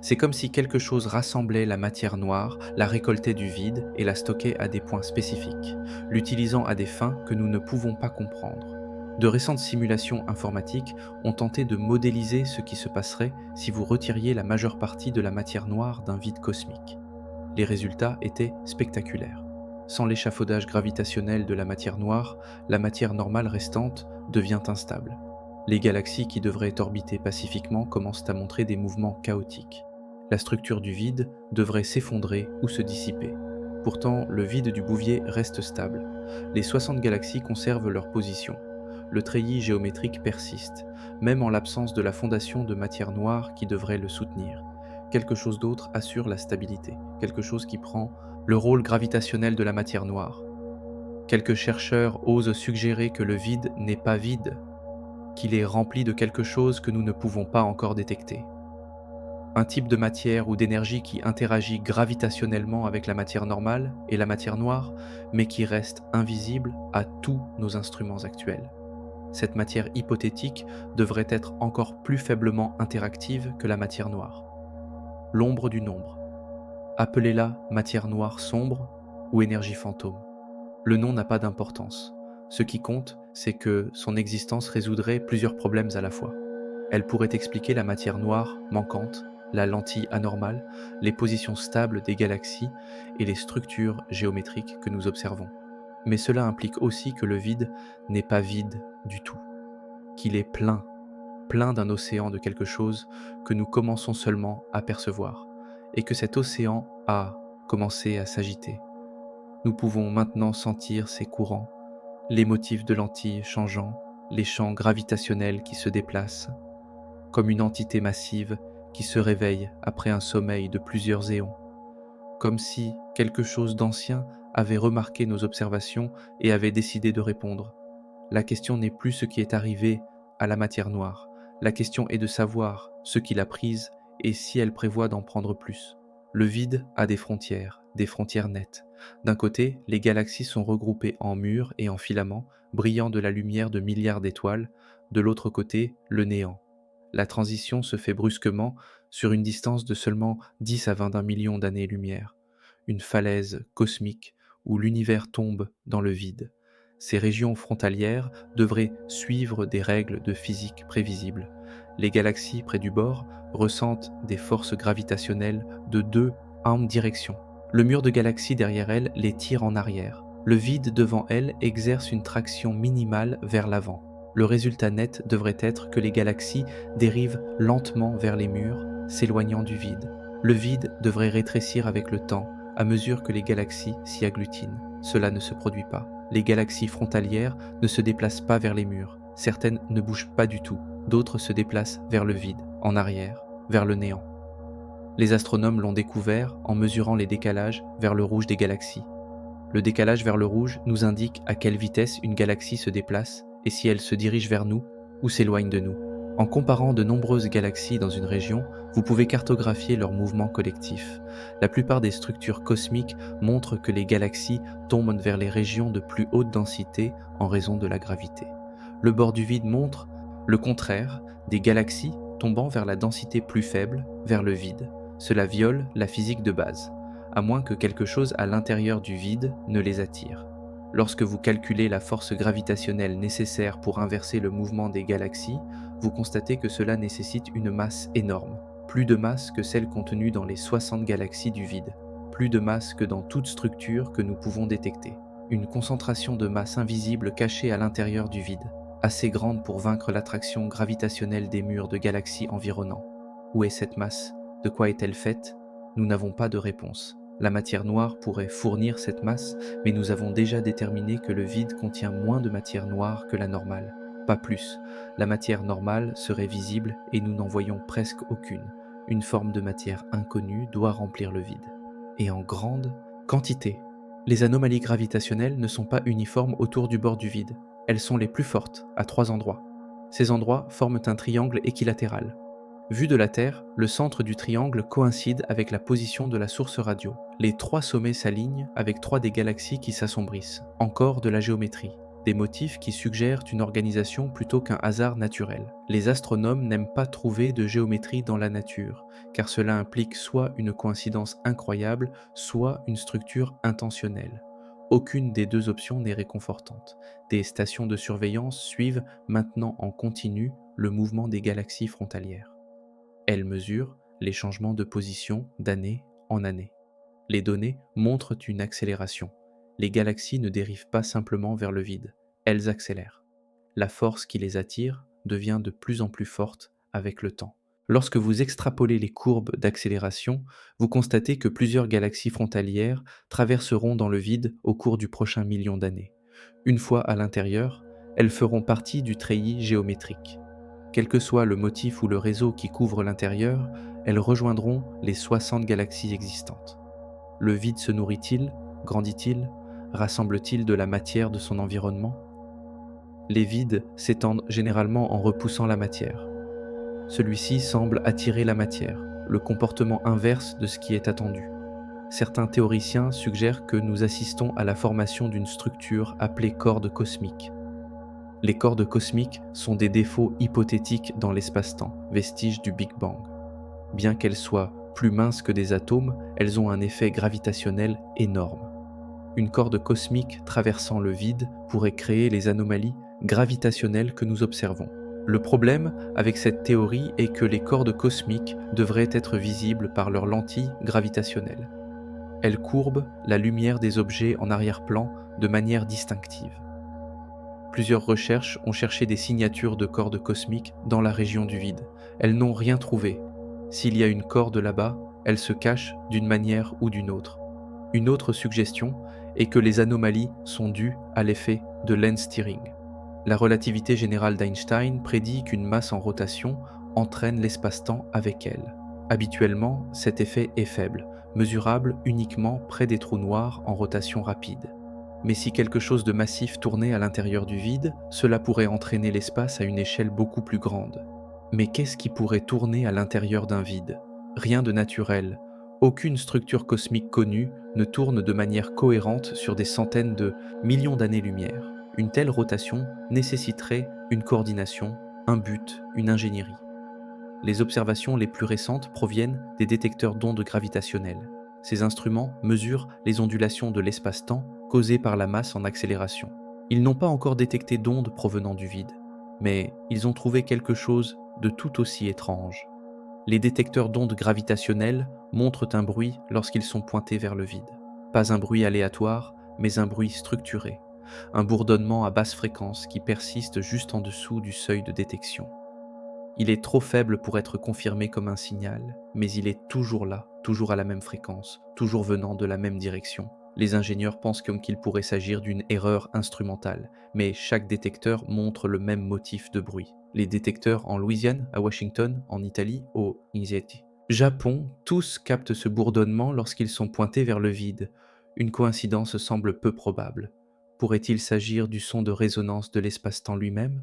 C'est comme si quelque chose rassemblait la matière noire, la récoltait du vide et la stockait à des points spécifiques, l'utilisant à des fins que nous ne pouvons pas comprendre. De récentes simulations informatiques ont tenté de modéliser ce qui se passerait si vous retiriez la majeure partie de la matière noire d'un vide cosmique. Les résultats étaient spectaculaires. Sans l'échafaudage gravitationnel de la matière noire, la matière normale restante devient instable. Les galaxies qui devraient orbiter pacifiquement commencent à montrer des mouvements chaotiques. La structure du vide devrait s'effondrer ou se dissiper. Pourtant, le vide du Bouvier reste stable. Les 60 galaxies conservent leur position. Le treillis géométrique persiste, même en l'absence de la fondation de matière noire qui devrait le soutenir. Quelque chose d'autre assure la stabilité, quelque chose qui prend le rôle gravitationnel de la matière noire. Quelques chercheurs osent suggérer que le vide n'est pas vide, qu'il est rempli de quelque chose que nous ne pouvons pas encore détecter. Un type de matière ou d'énergie qui interagit gravitationnellement avec la matière normale et la matière noire, mais qui reste invisible à tous nos instruments actuels. Cette matière hypothétique devrait être encore plus faiblement interactive que la matière noire. L'ombre du nombre. Appelez-la matière noire sombre ou énergie fantôme. Le nom n'a pas d'importance. Ce qui compte, c'est que son existence résoudrait plusieurs problèmes à la fois. Elle pourrait expliquer la matière noire manquante, la lentille anormale, les positions stables des galaxies et les structures géométriques que nous observons. Mais cela implique aussi que le vide n'est pas vide du tout, qu'il est plein, plein d'un océan de quelque chose que nous commençons seulement à percevoir, et que cet océan a commencé à s'agiter. Nous pouvons maintenant sentir ces courants, les motifs de lentilles changeant, les champs gravitationnels qui se déplacent, comme une entité massive qui se réveille après un sommeil de plusieurs éons, comme si quelque chose d'ancien avait remarqué nos observations et avait décidé de répondre. La question n'est plus ce qui est arrivé à la matière noire. La question est de savoir ce qui l'a prise et si elle prévoit d'en prendre plus. Le vide a des frontières nettes. D'un côté, les galaxies sont regroupées en murs et en filaments, brillant de la lumière de milliards d'étoiles. De l'autre côté, le néant. La transition se fait brusquement sur une distance de seulement 10 à 20 d'un million d'années-lumière. Une falaise cosmique où l'univers tombe dans le vide. Ces régions frontalières devraient suivre des règles de physique prévisibles. Les galaxies près du bord ressentent des forces gravitationnelles de deux en direction. Le mur de galaxies derrière elles les tire en arrière. Le vide devant elles exerce une traction minimale vers l'avant. Le résultat net devrait être que les galaxies dérivent lentement vers les murs, s'éloignant du vide. Le vide devrait rétrécir avec le temps, à mesure que les galaxies s'y agglutinent. Cela ne se produit pas. Les galaxies frontalières ne se déplacent pas vers les murs. Certaines ne bougent pas du tout. D'autres se déplacent vers le vide, en arrière, vers le néant. Les astronomes l'ont découvert en mesurant les décalages vers le rouge des galaxies. Le décalage vers le rouge nous indique à quelle vitesse une galaxie se déplace et si elle se dirige vers nous ou s'éloigne de nous. En comparant de nombreuses galaxies dans une région, vous pouvez cartographier leur mouvement collectif. La plupart des structures cosmiques montrent que les galaxies tombent vers les régions de plus haute densité en raison de la gravité. Le bord du vide montre le contraire, des galaxies tombant vers la densité plus faible, vers le vide. Cela viole la physique de base, à moins que quelque chose à l'intérieur du vide ne les attire. Lorsque vous calculez la force gravitationnelle nécessaire pour inverser le mouvement des galaxies, vous constatez que cela nécessite une masse énorme, plus de masse que celle contenue dans les 60 galaxies du vide, plus de masse que dans toute structure que nous pouvons détecter. Une concentration de masse invisible cachée à l'intérieur du vide, assez grande pour vaincre l'attraction gravitationnelle des murs de galaxies environnants. Où est cette masse? De quoi est-elle faite? Nous n'avons pas de réponse. La matière noire pourrait fournir cette masse, mais nous avons déjà déterminé que le vide contient moins de matière noire que la normale. Pas plus. La matière normale serait visible et nous n'en voyons presque aucune. Une forme de matière inconnue doit remplir le vide. Et en grande quantité. Les anomalies gravitationnelles ne sont pas uniformes autour du bord du vide. Elles sont les plus fortes, à 3 endroits. Ces endroits forment un triangle équilatéral. Vu de la Terre, le centre du triangle coïncide avec la position de la source radio. Les 3 sommets s'alignent avec 3 des galaxies qui s'assombrissent. Encore de la géométrie. Des motifs qui suggèrent une organisation plutôt qu'un hasard naturel. Les astronomes n'aiment pas trouver de géométrie dans la nature, car cela implique soit une coïncidence incroyable, soit une structure intentionnelle. Aucune des deux options n'est réconfortante. Des stations de surveillance suivent maintenant en continu le mouvement des galaxies frontalières. Elles mesurent les changements de position d'année en année. Les données montrent une accélération. Les galaxies ne dérivent pas simplement vers le vide, elles accélèrent. La force qui les attire devient de plus en plus forte avec le temps. Lorsque vous extrapolez les courbes d'accélération, vous constatez que plusieurs galaxies frontalières traverseront dans le vide au cours du prochain million d'années. Une fois à l'intérieur, elles feront partie du treillis géométrique. Quel que soit le motif ou le réseau qui couvre l'intérieur, elles rejoindront les 60 galaxies existantes. Le vide se nourrit-il, grandit-il, rassemble-t-il de la matière de son environnement? Les vides s'étendent généralement en repoussant la matière. Celui-ci semble attirer la matière, le comportement inverse de ce qui est attendu. Certains théoriciens suggèrent que nous assistons à la formation d'une structure appelée corde cosmique. Les cordes cosmiques sont des défauts hypothétiques dans l'espace-temps, vestiges du Big Bang. Bien qu'elles soient plus minces que des atomes, elles ont un effet gravitationnel énorme. Une corde cosmique traversant le vide pourrait créer les anomalies gravitationnelles que nous observons. Le problème avec cette théorie est que les cordes cosmiques devraient être visibles par leurs lentilles gravitationnelles. Elles courbent la lumière des objets en arrière-plan de manière distinctive. Plusieurs recherches ont cherché des signatures de cordes cosmiques dans la région du vide. Elles n'ont rien trouvé. S'il y a une corde là-bas, elle se cache d'une manière ou d'une autre. Une autre suggestion est que les anomalies sont dues à l'effet de lens steering. La relativité générale d'Einstein prédit qu'une masse en rotation entraîne l'espace-temps avec elle. Habituellement, cet effet est faible, mesurable uniquement près des trous noirs en rotation rapide. Mais si quelque chose de massif tournait à l'intérieur du vide, cela pourrait entraîner l'espace à une échelle beaucoup plus grande. Mais qu'est-ce qui pourrait tourner à l'intérieur d'un vide? Rien de naturel. Aucune structure cosmique connue ne tourne de manière cohérente sur des centaines de millions d'années-lumière. Une telle rotation nécessiterait une coordination, un but, une ingénierie. Les observations les plus récentes proviennent des détecteurs d'ondes gravitationnelles. Ces instruments mesurent les ondulations de l'espace-temps causées par la masse en accélération. Ils n'ont pas encore détecté d'ondes provenant du vide, mais ils ont trouvé quelque chose de tout aussi étrange. Les détecteurs d'ondes gravitationnelles montrent un bruit lorsqu'ils sont pointés vers le vide. Pas un bruit aléatoire, mais un bruit structuré. Un bourdonnement à basse fréquence qui persiste juste en dessous du seuil de détection. Il est trop faible pour être confirmé comme un signal, mais il est toujours là, toujours à la même fréquence, toujours venant de la même direction. Les ingénieurs pensent qu'il pourrait s'agir d'une erreur instrumentale, mais chaque détecteur montre le même motif de bruit. Les détecteurs en Louisiane, à Washington, en Italie, au Inzeti. Japon, tous captent ce bourdonnement lorsqu'ils sont pointés vers le vide. Une coïncidence semble peu probable. Pourrait-il s'agir du son de résonance de l'espace-temps lui-même ?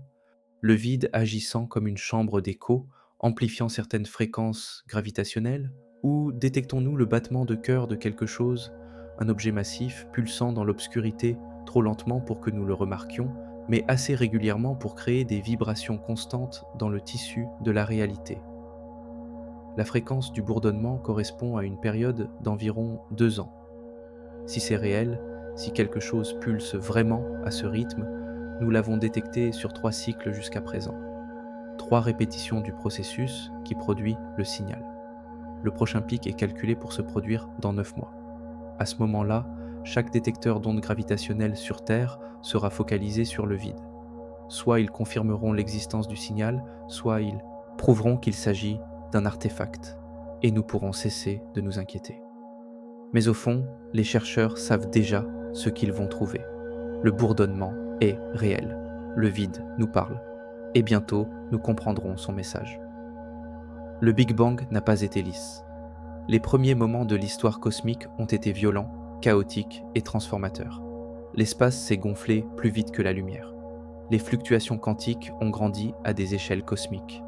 Le vide agissant comme une chambre d'écho, amplifiant certaines fréquences gravitationnelles? Ou détectons-nous le battement de cœur de quelque chose, un objet massif pulsant dans l'obscurité trop lentement pour que nous le remarquions, mais assez régulièrement pour créer des vibrations constantes dans le tissu de la réalité? La fréquence du bourdonnement correspond à une période d'environ 2 ans. Si c'est réel, si quelque chose pulse vraiment à ce rythme, nous l'avons détecté sur 3 cycles jusqu'à présent. 3 répétitions du processus qui produit le signal. Le prochain pic est calculé pour se produire dans 9 mois. À ce moment-là, chaque détecteur d'ondes gravitationnelles sur Terre sera focalisé sur le vide. Soit ils confirmeront l'existence du signal, soit ils prouveront qu'il s'agit d'un artefact, et nous pourrons cesser de nous inquiéter. Mais au fond, les chercheurs savent déjà ce qu'ils vont trouver. Le bourdonnement est réel. Le vide nous parle. Et bientôt, nous comprendrons son message. Le Big Bang n'a pas été lisse. Les premiers moments de l'histoire cosmique ont été violents, chaotiques et transformateurs. L'espace s'est gonflé plus vite que la lumière. Les fluctuations quantiques ont grandi à des échelles cosmiques.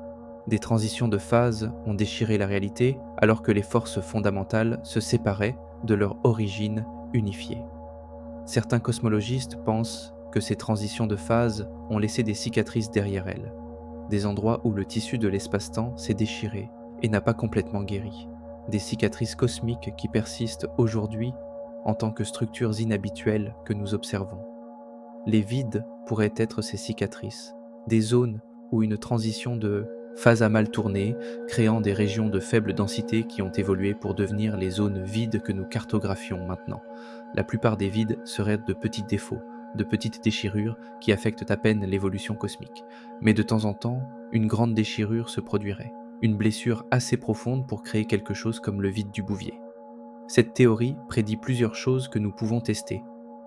Des transitions de phase ont déchiré la réalité alors que les forces fondamentales se séparaient de leur origine unifiée. Certains cosmologistes pensent que ces transitions de phase ont laissé des cicatrices derrière elles, des endroits où le tissu de l'espace-temps s'est déchiré et n'a pas complètement guéri, des cicatrices cosmiques qui persistent aujourd'hui en tant que structures inhabituelles que nous observons. Les vides pourraient être ces cicatrices, des zones où une transition de phase a mal tourné, créant des régions de faible densité qui ont évolué pour devenir les zones vides que nous cartographions maintenant. La plupart des vides seraient de petits défauts, de petites déchirures qui affectent à peine l'évolution cosmique. Mais de temps en temps, une grande déchirure se produirait, une blessure assez profonde pour créer quelque chose comme le vide du Bouvier. Cette théorie prédit plusieurs choses que nous pouvons tester.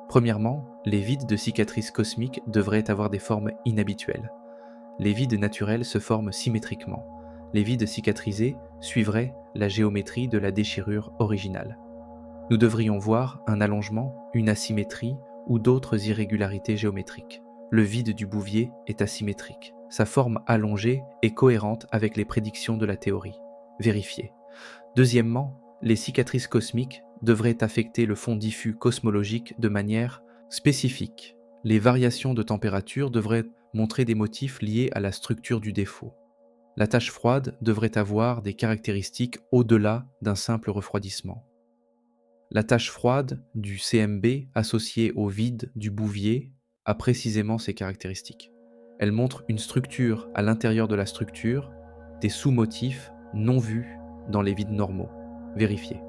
Premièrement, les vides de cicatrices cosmiques devraient avoir des formes inhabituelles. Les vides naturels se forment symétriquement. Les vides cicatrisés suivraient la géométrie de la déchirure originale. Nous devrions voir un allongement, une asymétrie ou d'autres irrégularités géométriques. Le vide du Bouvier est asymétrique. Sa forme allongée est cohérente avec les prédictions de la théorie. Vérifiez. Deuxièmement, les cicatrices cosmiques devraient affecter le fond diffus cosmologique de manière spécifique. Les variations de température devraient montrer des motifs liés à la structure du défaut. La tache froide devrait avoir des caractéristiques au-delà d'un simple refroidissement. La tache froide du CMB associée au vide du Bouvier a précisément ces caractéristiques. Elle montre une structure à l'intérieur de la structure, des sous-motifs non vus dans les vides normaux. Vérifiez.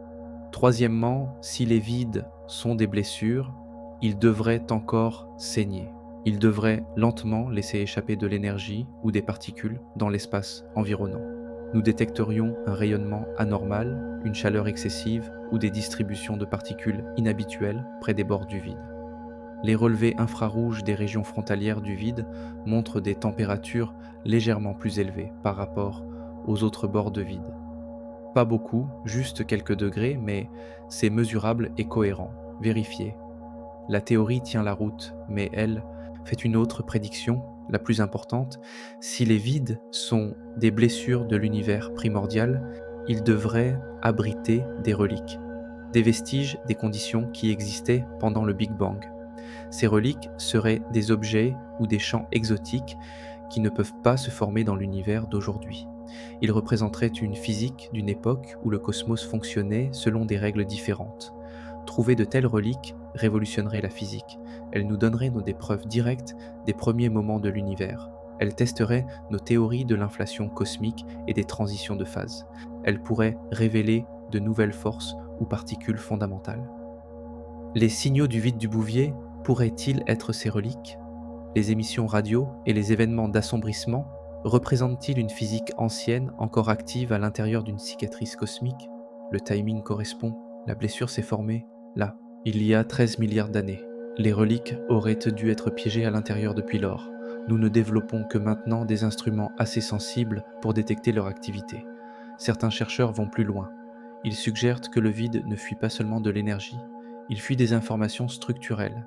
Troisièmement, si les vides sont des blessures, ils devraient encore saigner. Ils devraient lentement laisser échapper de l'énergie ou des particules dans l'espace environnant. Nous détecterions un rayonnement anormal, une chaleur excessive ou des distributions de particules inhabituelles près des bords du vide. Les relevés infrarouges des régions frontalières du vide montrent des températures légèrement plus élevées par rapport aux autres bords de vide. Pas beaucoup, juste quelques degrés, mais c'est mesurable et cohérent. Vérifiez. La théorie tient la route, mais elle fait une autre prédiction, la plus importante. Si les vides sont des blessures de l'univers primordial, ils devraient abriter des reliques, des vestiges des conditions qui existaient pendant le Big Bang. Ces reliques seraient des objets ou des champs exotiques qui ne peuvent pas se former dans l'univers d'aujourd'hui. Ils représenteraient une physique d'une époque où le cosmos fonctionnait selon des règles différentes. Trouver de telles reliques révolutionnerait la physique. Elles nous donneraient des preuves directes des premiers moments de l'univers. Elles testeraient nos théories de l'inflation cosmique et des transitions de phase. Elles pourraient révéler de nouvelles forces ou particules fondamentales. Les signaux du vide du Bouvier pourraient-ils être ces reliques? Les émissions radio et les événements d'assombrissement représentent-ils une physique ancienne encore active à l'intérieur d'une cicatrice cosmique? Le timing correspond, la blessure s'est formée là, il y a 13 milliards d'années. Les reliques auraient dû être piégées à l'intérieur depuis lors. Nous ne développons que maintenant des instruments assez sensibles pour détecter leur activité. Certains chercheurs vont plus loin. Ils suggèrent que le vide ne fuit pas seulement de l'énergie, il fuit des informations structurelles,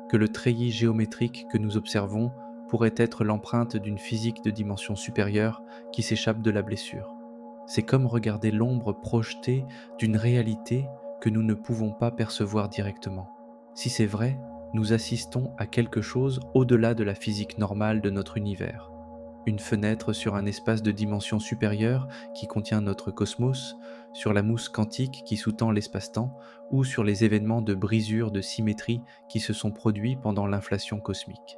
que le treillis géométrique que nous observons pourrait être l'empreinte d'une physique de dimension supérieure qui s'échappe de la blessure. C'est comme regarder l'ombre projetée d'une réalité que nous ne pouvons pas percevoir directement. Si c'est vrai, nous assistons à quelque chose au-delà de la physique normale de notre univers. Une fenêtre sur un espace de dimension supérieure qui contient notre cosmos, sur la mousse quantique qui sous-tend l'espace-temps, ou sur les événements de brisure de symétrie qui se sont produits pendant l'inflation cosmique.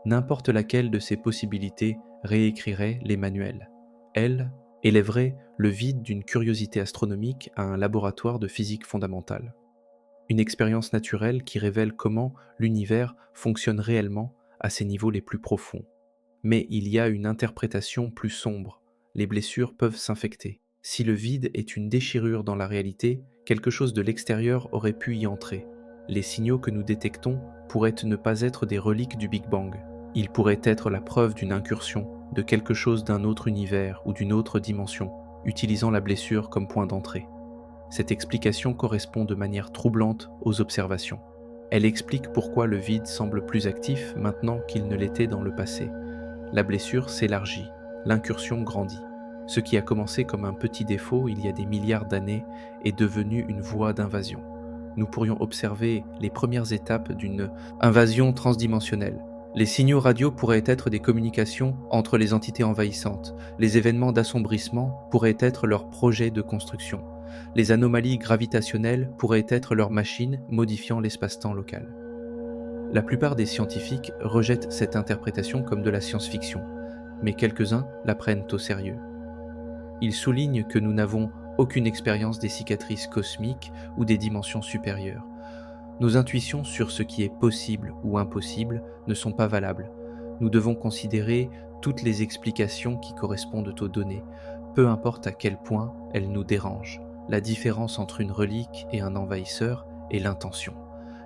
N'importe laquelle de ces possibilités réécrirait les manuels. Elle élèverait le vide d'une curiosité astronomique à un laboratoire de physique fondamentale. Une expérience naturelle qui révèle comment l'univers fonctionne réellement à ses niveaux les plus profonds. Mais il y a une interprétation plus sombre. Les blessures peuvent s'infecter. Si le vide est une déchirure dans la réalité, quelque chose de l'extérieur aurait pu y entrer. Les signaux que nous détectons pourraient ne pas être des reliques du Big Bang. Ils pourraient être la preuve d'une incursion, de quelque chose d'un autre univers ou d'une autre dimension, utilisant la blessure comme point d'entrée. Cette explication correspond de manière troublante aux observations. Elle explique pourquoi le vide semble plus actif maintenant qu'il ne l'était dans le passé. La blessure s'élargit, l'incursion grandit. Ce qui a commencé comme un petit défaut il y a des milliards d'années est devenu une voie d'invasion. Nous pourrions observer les premières étapes d'une invasion transdimensionnelle. Les signaux radio pourraient être des communications entre les entités envahissantes. Les événements d'assombrissement pourraient être leurs projets de construction. Les anomalies gravitationnelles pourraient être leurs machines modifiant l'espace-temps local. La plupart des scientifiques rejettent cette interprétation comme de la science-fiction, mais quelques-uns la prennent au sérieux. Ils soulignent que nous n'avons aucune expérience des cicatrices cosmiques ou des dimensions supérieures. Nos intuitions sur ce qui est possible ou impossible ne sont pas valables. Nous devons considérer toutes les explications qui correspondent aux données, peu importe à quel point elles nous dérangent. La différence entre une relique et un envahisseur est l'intention.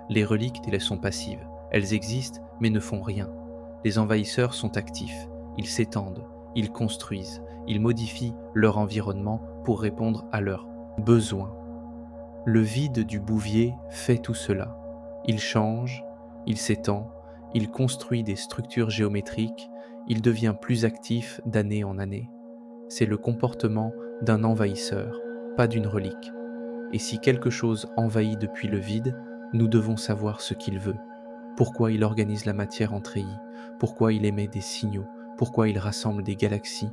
Les reliques, elles sont passives. Elles existent, mais ne font rien. Les envahisseurs sont actifs. Ils s'étendent, ils construisent, ils modifient leur environnement pour répondre à leurs besoins. Le vide du Bouvier fait tout cela. Il change, il s'étend, il construit des structures géométriques, il devient plus actif d'année en année. C'est le comportement d'un envahisseur, pas d'une relique. Et si quelque chose envahit depuis le vide, nous devons savoir ce qu'il veut. Pourquoi il organise la matière en treillis, pourquoi il émet des signaux, pourquoi il rassemble des galaxies.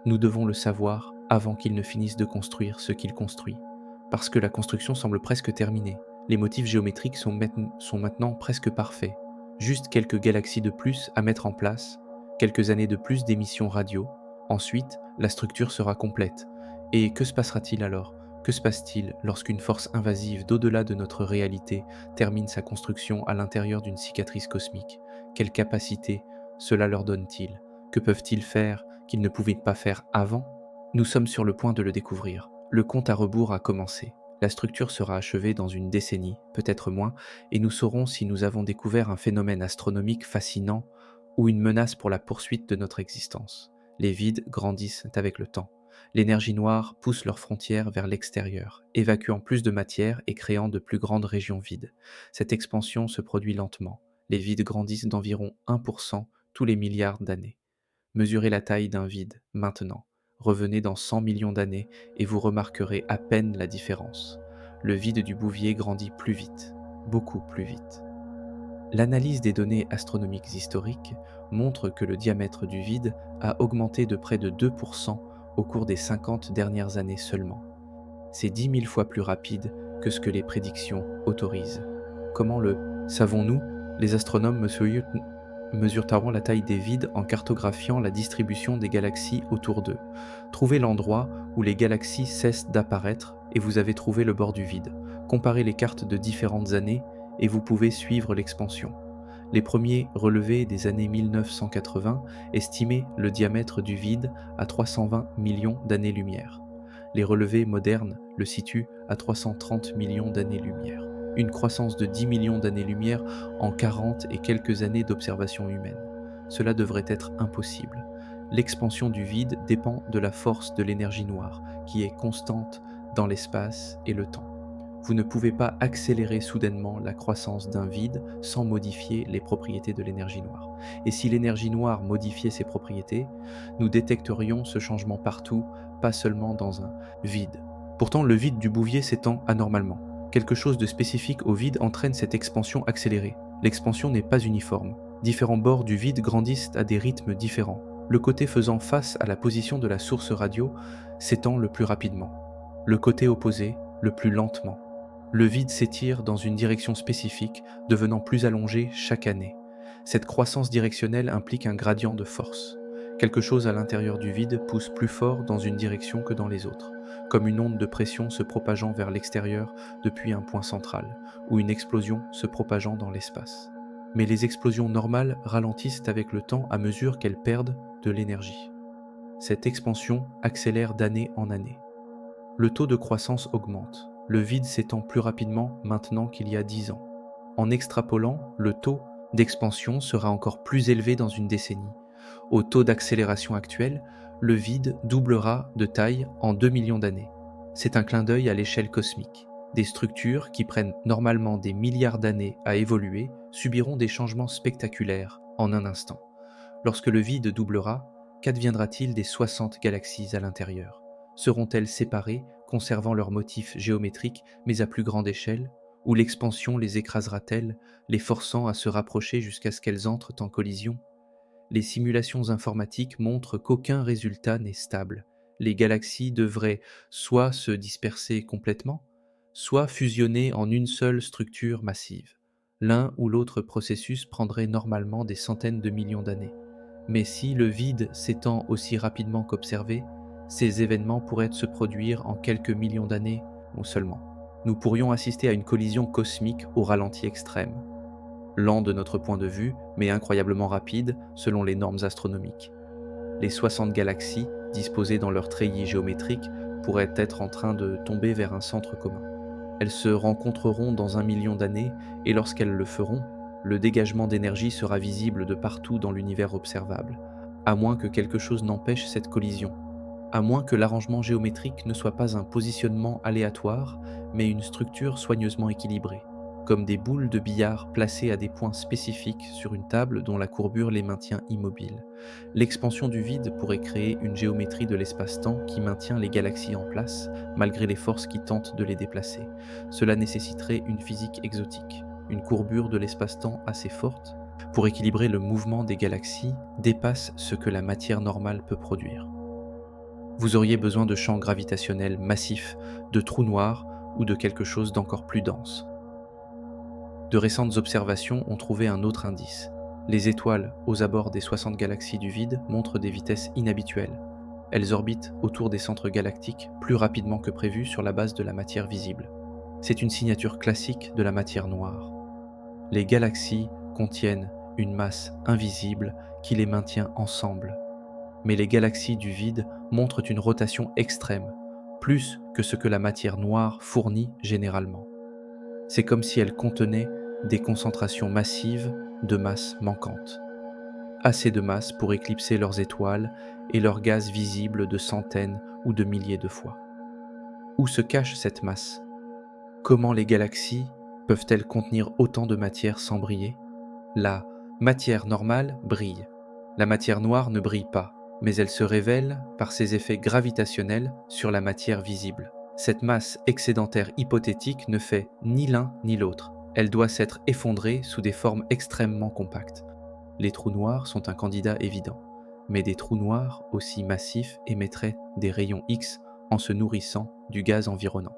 Nous devons le savoir avant qu'il ne finisse de construire ce qu'il construit. Parce que la construction semble presque terminée. Les motifs géométriques sont maintenant presque parfaits. Juste quelques galaxies de plus à mettre en place, quelques années de plus d'émissions radio. Ensuite, la structure sera complète. Et que se passera-t-il alors ? Que se passe-t-il lorsqu'une force invasive d'au-delà de notre réalité termine sa construction à l'intérieur d'une cicatrice cosmique? Quelle capacité cela leur donne-t-il? Que peuvent-ils faire qu'ils ne pouvaient pas faire avant? Nous sommes sur le point de le découvrir. Le compte à rebours a commencé. La structure sera achevée dans une décennie, peut-être moins, et nous saurons si nous avons découvert un phénomène astronomique fascinant ou une menace pour la poursuite de notre existence. Les vides grandissent avec le temps. L'énergie noire pousse leurs frontières vers l'extérieur, évacuant plus de matière et créant de plus grandes régions vides. Cette expansion se produit lentement. Les vides grandissent d'environ 1% tous les milliards d'années. Mesurez la taille d'un vide, maintenant. Revenez dans 100 millions d'années et vous remarquerez à peine la différence. Le vide du Bouvier grandit plus vite, beaucoup plus vite. L'analyse des données astronomiques historiques montre que le diamètre du vide a augmenté de près de 2% au cours des 50 dernières années seulement. C'est 10 000 fois plus rapide que ce que les prédictions autorisent. Comment le savons-nous? Les astronomes mesureront la taille des vides en cartographiant la distribution des galaxies autour d'eux. Trouvez l'endroit où les galaxies cessent d'apparaître et vous avez trouvé le bord du vide. Comparez les cartes de différentes années et vous pouvez suivre l'expansion. Les premiers relevés des années 1980 estimaient le diamètre du vide à 320 millions d'années-lumière. Les relevés modernes le situent à 330 millions d'années-lumière. Une croissance de 10 millions d'années-lumière en 40 et quelques années d'observation humaine. Cela devrait être impossible. L'expansion du vide dépend de la force de l'énergie noire, qui est constante dans l'espace et le temps. Vous ne pouvez pas accélérer soudainement la croissance d'un vide sans modifier les propriétés de l'énergie noire. Et si l'énergie noire modifiait ses propriétés, nous détecterions ce changement partout, pas seulement dans un vide. Pourtant, le vide du Bouvier s'étend anormalement. Quelque chose de spécifique au vide entraîne cette expansion accélérée. L'expansion n'est pas uniforme. Différents bords du vide grandissent à des rythmes différents. Le côté faisant face à la position de la source radio s'étend le plus rapidement. Le côté opposé, le plus lentement. Le vide s'étire dans une direction spécifique, devenant plus allongé chaque année. Cette croissance directionnelle implique un gradient de force. Quelque chose à l'intérieur du vide pousse plus fort dans une direction que dans les autres, comme une onde de pression se propageant vers l'extérieur depuis un point central, ou une explosion se propageant dans l'espace. Mais les explosions normales ralentissent avec le temps à mesure qu'elles perdent de l'énergie. Cette expansion accélère d'année en année. Le taux de croissance augmente. Le vide s'étend plus rapidement maintenant qu'il y a 10 ans. En extrapolant, le taux d'expansion sera encore plus élevé dans une décennie. Au taux d'accélération actuel, le vide doublera de taille en 2 millions d'années. C'est un clin d'œil à l'échelle cosmique. Des structures qui prennent normalement des milliards d'années à évoluer subiront des changements spectaculaires en un instant. Lorsque le vide doublera, qu'adviendra-t-il des 60 galaxies à l'intérieur? Seront-elles séparées, conservant leur motif géométrique, mais à plus grande échelle? Ou l'expansion les écrasera-t-elle, les forçant à se rapprocher jusqu'à ce qu'elles entrent en collision? Les simulations informatiques montrent qu'aucun résultat n'est stable. Les galaxies devraient soit se disperser complètement, soit fusionner en une seule structure massive. L'un ou l'autre processus prendrait normalement des centaines de millions d'années. Mais si le vide s'étend aussi rapidement qu'observé, ces événements pourraient se produire en quelques millions d'années ou seulement. Nous pourrions assister à une collision cosmique au ralenti extrême. Lent de notre point de vue, mais incroyablement rapide selon les normes astronomiques. Les 60 galaxies, disposées dans leur treillis géométrique, pourraient être en train de tomber vers un centre commun. Elles se rencontreront dans 1 million d'années, et lorsqu'elles le feront, le dégagement d'énergie sera visible de partout dans l'univers observable, à moins que quelque chose n'empêche cette collision, à moins que l'arrangement géométrique ne soit pas un positionnement aléatoire, mais une structure soigneusement équilibrée, comme des boules de billard placées à des points spécifiques sur une table dont la courbure les maintient immobiles. L'expansion du vide pourrait créer une géométrie de l'espace-temps qui maintient les galaxies en place, malgré les forces qui tentent de les déplacer. Cela nécessiterait une physique exotique, une courbure de l'espace-temps assez forte pour équilibrer le mouvement des galaxies dépasse ce que la matière normale peut produire. Vous auriez besoin de champs gravitationnels massifs, de trous noirs ou de quelque chose d'encore plus dense. De récentes observations ont trouvé un autre indice. Les étoiles aux abords des 60 galaxies du vide montrent des vitesses inhabituelles. Elles orbitent autour des centres galactiques plus rapidement que prévu sur la base de la matière visible. C'est une signature classique de la matière noire. Les galaxies contiennent une masse invisible qui les maintient ensemble. Mais les galaxies du vide montrent une rotation extrême, plus que ce que la matière noire fournit généralement. C'est comme si elles contenaient des concentrations massives de masse manquante. assez de masse pour éclipser leurs étoiles et leurs gaz visibles de centaines ou de milliers de fois. Où se cache cette masse? Comment les galaxies peuvent-elles contenir autant de matière sans briller? La matière normale brille. La matière noire ne brille pas, mais elle se révèle par ses effets gravitationnels sur la matière visible. Cette masse excédentaire hypothétique ne fait ni l'un ni l'autre. Elle doit s'être effondrée sous des formes extrêmement compactes. Les trous noirs sont un candidat évident, mais des trous noirs aussi massifs émettraient des rayons X en se nourrissant du gaz environnant.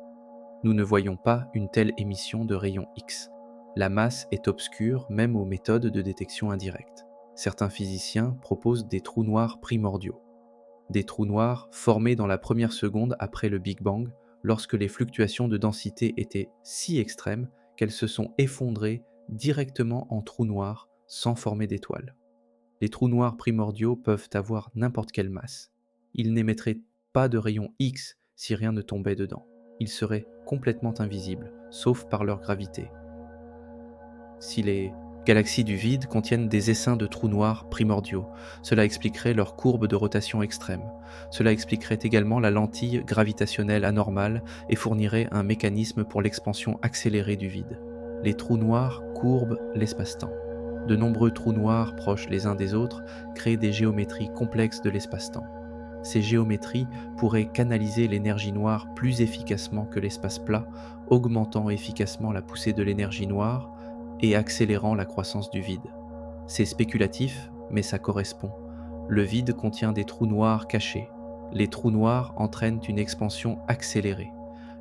Nous ne voyons pas une telle émission de rayons X. La masse est obscure même aux méthodes de détection indirecte. Certains physiciens proposent des trous noirs primordiaux. Des trous noirs formés dans la première seconde après le Big Bang, lorsque les fluctuations de densité étaient si extrêmes qu'elles se sont effondrées directement en trous noirs sans former d'étoiles. Les trous noirs primordiaux peuvent avoir n'importe quelle masse. Ils n'émettraient pas de rayons X si rien ne tombait dedans. Ils seraient complètement invisibles, sauf par leur gravité. Si les galaxies du vide contiennent des essaims de trous noirs primordiaux, cela expliquerait leur courbe de rotation extrême. Cela expliquerait également la lentille gravitationnelle anormale et fournirait un mécanisme pour l'expansion accélérée du vide. Les trous noirs courbent l'espace-temps. De nombreux trous noirs proches les uns des autres créent des géométries complexes de l'espace-temps. Ces géométries pourraient canaliser l'énergie noire plus efficacement que l'espace plat, augmentant efficacement la poussée de l'énergie noire et accélérant la croissance du vide. C'est spéculatif, mais ça correspond. Le vide contient des trous noirs cachés. Les trous noirs entraînent une expansion accélérée.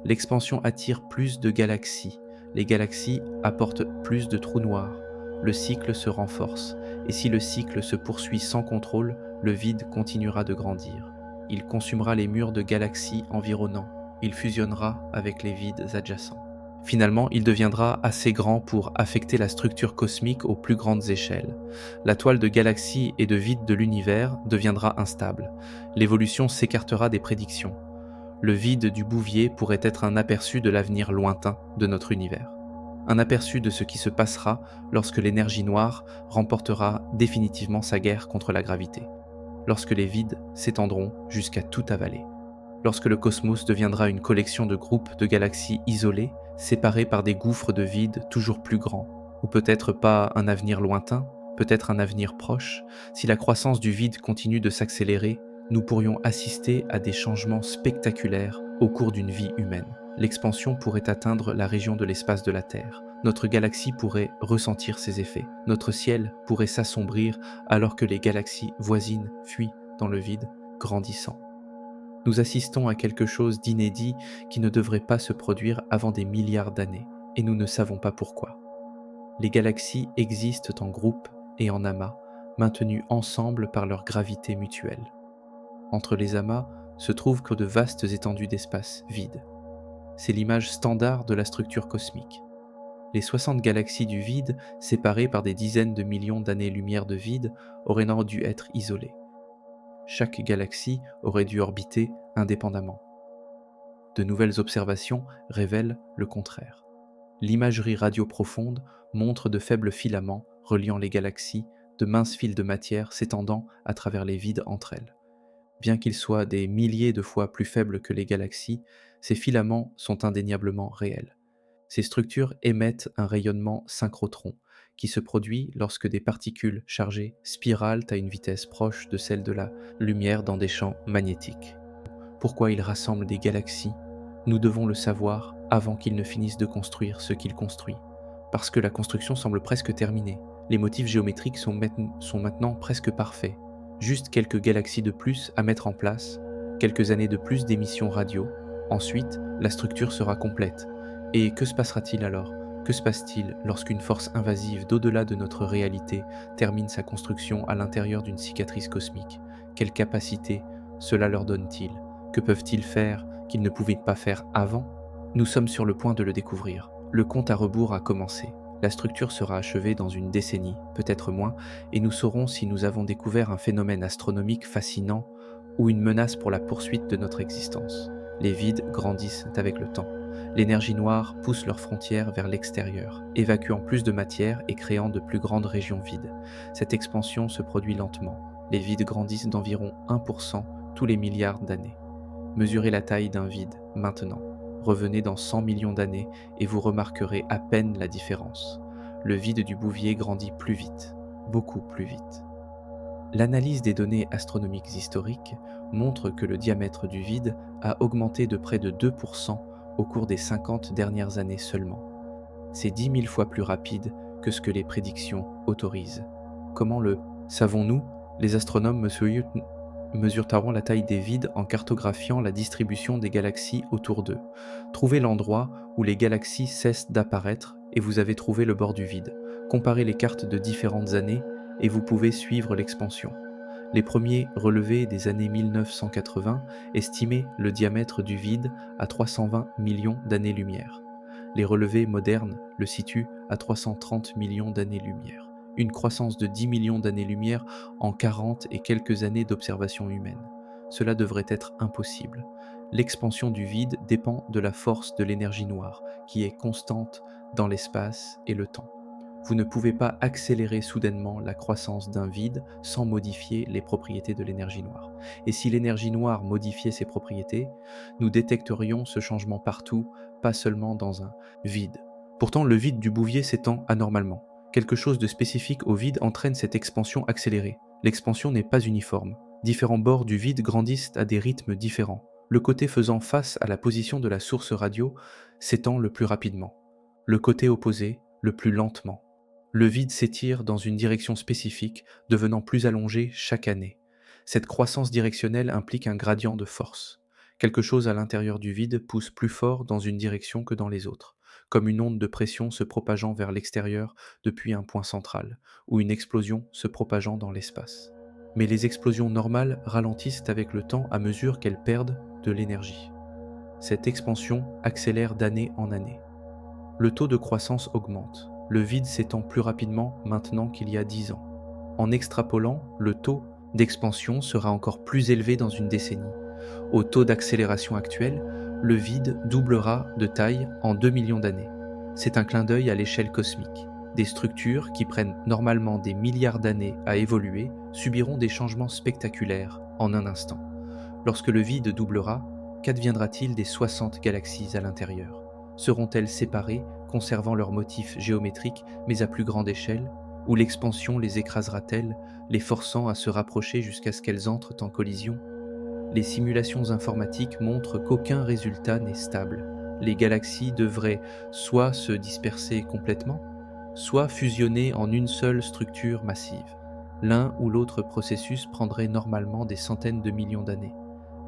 L'expansion attire plus de galaxies. Les galaxies apportent plus de trous noirs. Le cycle se renforce, et si le cycle se poursuit sans contrôle, le vide continuera de grandir. Il consumera les murs de galaxies environnants. Il fusionnera avec les vides adjacents. Finalement, il deviendra assez grand pour affecter la structure cosmique aux plus grandes échelles. La toile de galaxies et de vide de l'univers deviendra instable. L'évolution s'écartera des prédictions. Le vide du Bouvier pourrait être un aperçu de l'avenir lointain de notre univers. Un aperçu de ce qui se passera lorsque l'énergie noire remportera définitivement sa guerre contre la gravité. Lorsque les vides s'étendront jusqu'à tout avaler. Lorsque le cosmos deviendra une collection de groupes de galaxies isolées, séparées par des gouffres de vide toujours plus grands, ou peut-être pas un avenir lointain, peut-être un avenir proche, si la croissance du vide continue de s'accélérer, nous pourrions assister à des changements spectaculaires au cours d'une vie humaine. L'expansion pourrait atteindre la région de l'espace de la Terre. Notre galaxie pourrait ressentir ses effets. Notre ciel pourrait s'assombrir alors que les galaxies voisines fuient dans le vide, grandissant. Nous assistons à quelque chose d'inédit qui ne devrait pas se produire avant des milliards d'années, et nous ne savons pas pourquoi. Les galaxies existent en groupe et en amas, maintenus ensemble par leur gravité mutuelle. Entre les amas se trouvent que de vastes étendues d'espace vide. C'est l'image standard de la structure cosmique. Les 60 galaxies du vide, séparées par des dizaines de millions d'années-lumière de vide, auraient donc dû être isolées. Chaque galaxie aurait dû orbiter indépendamment. De nouvelles observations révèlent le contraire. L'imagerie radio-profonde montre de faibles filaments reliant les galaxies, de minces fils de matière s'étendant à travers les vides entre elles. Bien qu'ils soient des milliers de fois plus faibles que les galaxies, ces filaments sont indéniablement réels. Ces structures émettent un rayonnement synchrotron, qui se produit lorsque des particules chargées spiralent à une vitesse proche de celle de la lumière dans des champs magnétiques. Pourquoi ils rassemblent des galaxies? Nous devons le savoir avant qu'ils ne finissent de construire ce qu'ils construisent. Parce que la construction semble presque terminée. Les motifs géométriques sont maintenant presque parfaits. Juste quelques galaxies de plus à mettre en place, quelques années de plus d'émissions radio. Ensuite, la structure sera complète. Et que se passera-t-il alors? Que se passe-t-il lorsqu'une force invasive d'au-delà de notre réalité termine sa construction à l'intérieur d'une cicatrice cosmique? Quelle capacité cela leur donne-t-il? Que peuvent-ils faire qu'ils ne pouvaient pas faire avant? Nous sommes sur le point de le découvrir. Le compte à rebours a commencé. La structure sera achevée dans une décennie, peut-être moins, et nous saurons si nous avons découvert un phénomène astronomique fascinant ou une menace pour la poursuite de notre existence. Les vides grandissent avec le temps. L'énergie noire pousse leurs frontières vers l'extérieur, évacuant plus de matière et créant de plus grandes régions vides. Cette expansion se produit lentement. Les vides grandissent d'environ 1% tous les milliards d'années. Mesurez la taille d'un vide maintenant. Revenez dans 100 millions d'années et vous remarquerez à peine la différence. Le vide du Bouvier grandit plus vite, beaucoup plus vite. L'analyse des données astronomiques historiques montre que le diamètre du vide a augmenté de près de 2% au cours des 50 dernières années seulement. C'est 10 000 fois plus rapide que ce que les prédictions autorisent. Comment le savons-nous? Les astronomes mesureront la taille des vides en cartographiant la distribution des galaxies autour d'eux. Trouvez l'endroit où les galaxies cessent d'apparaître et vous avez trouvé le bord du vide. Comparez les cartes de différentes années et vous pouvez suivre l'expansion. Les premiers relevés des années 1980 estimaient le diamètre du vide à 320 millions d'années-lumière. Les relevés modernes le situent à 330 millions d'années-lumière. Une croissance de 10 millions d'années-lumière en 40 et quelques années d'observation humaine. Cela devrait être impossible. L'expansion du vide dépend de la force de l'énergie noire, qui est constante dans l'espace et le temps. Vous ne pouvez pas accélérer soudainement la croissance d'un vide sans modifier les propriétés de l'énergie noire. Et si l'énergie noire modifiait ses propriétés, nous détecterions ce changement partout, pas seulement dans un vide. Pourtant, le vide du Bouvier s'étend anormalement. Quelque chose de spécifique au vide entraîne cette expansion accélérée. L'expansion n'est pas uniforme. Différents bords du vide grandissent à des rythmes différents. Le côté faisant face à la position de la source radio s'étend le plus rapidement. Le côté opposé, le plus lentement. Le vide s'étire dans une direction spécifique, devenant plus allongé chaque année. Cette croissance directionnelle implique un gradient de force. Quelque chose à l'intérieur du vide pousse plus fort dans une direction que dans les autres, comme une onde de pression se propageant vers l'extérieur depuis un point central, ou une explosion se propageant dans l'espace. Mais les explosions normales ralentissent avec le temps à mesure qu'elles perdent de l'énergie. Cette expansion accélère d'année en année. Le taux de croissance augmente. Le vide s'étend plus rapidement maintenant qu'il y a 10 ans. En extrapolant, le taux d'expansion sera encore plus élevé dans une décennie. Au taux d'accélération actuel, le vide doublera de taille en 2 millions d'années. C'est un clin d'œil à l'échelle cosmique. Des structures qui prennent normalement des milliards d'années à évoluer subiront des changements spectaculaires en un instant. Lorsque le vide doublera, qu'adviendra-t-il des 60 galaxies à l'intérieur? Seront-elles séparées, conservant leur motif géométrique, mais à plus grande échelle? Ou l'expansion les écrasera-t-elle, les forçant à se rapprocher jusqu'à ce qu'elles entrent en collision? Les simulations informatiques montrent qu'aucun résultat n'est stable. Les galaxies devraient soit se disperser complètement, soit fusionner en une seule structure massive. L'un ou l'autre processus prendrait normalement des centaines de millions d'années.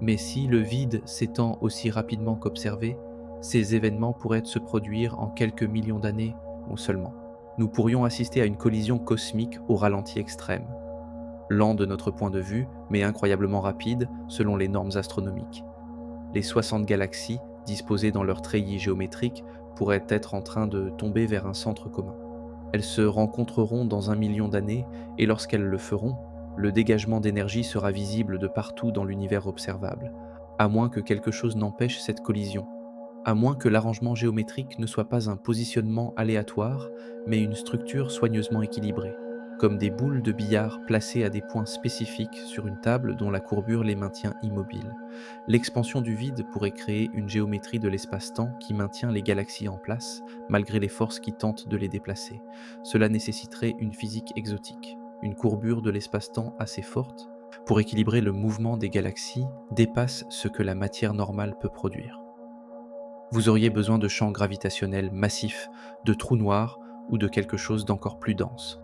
Mais si le vide s'étend aussi rapidement qu'observé, ces événements pourraient se produire en quelques millions d'années ou seulement. Nous pourrions assister à une collision cosmique au ralenti extrême. Lent de notre point de vue, mais incroyablement rapide selon les normes astronomiques. Les 60 galaxies, disposées dans leur treillis géométrique, pourraient être en train de tomber vers un centre commun. Elles se rencontreront dans 1 million d'années, et lorsqu'elles le feront, le dégagement d'énergie sera visible de partout dans l'univers observable, à moins que quelque chose n'empêche cette collision, à moins que l'arrangement géométrique ne soit pas un positionnement aléatoire, mais une structure soigneusement équilibrée, comme des boules de billard placées à des points spécifiques sur une table dont la courbure les maintient immobiles. L'expansion du vide pourrait créer une géométrie de l'espace-temps qui maintient les galaxies en place, malgré les forces qui tentent de les déplacer. Cela nécessiterait une physique exotique, une courbure de l'espace-temps assez forte pour équilibrer le mouvement des galaxies dépasse ce que la matière normale peut produire. Vous auriez besoin de champs gravitationnels massifs, de trous noirs ou de quelque chose d'encore plus dense.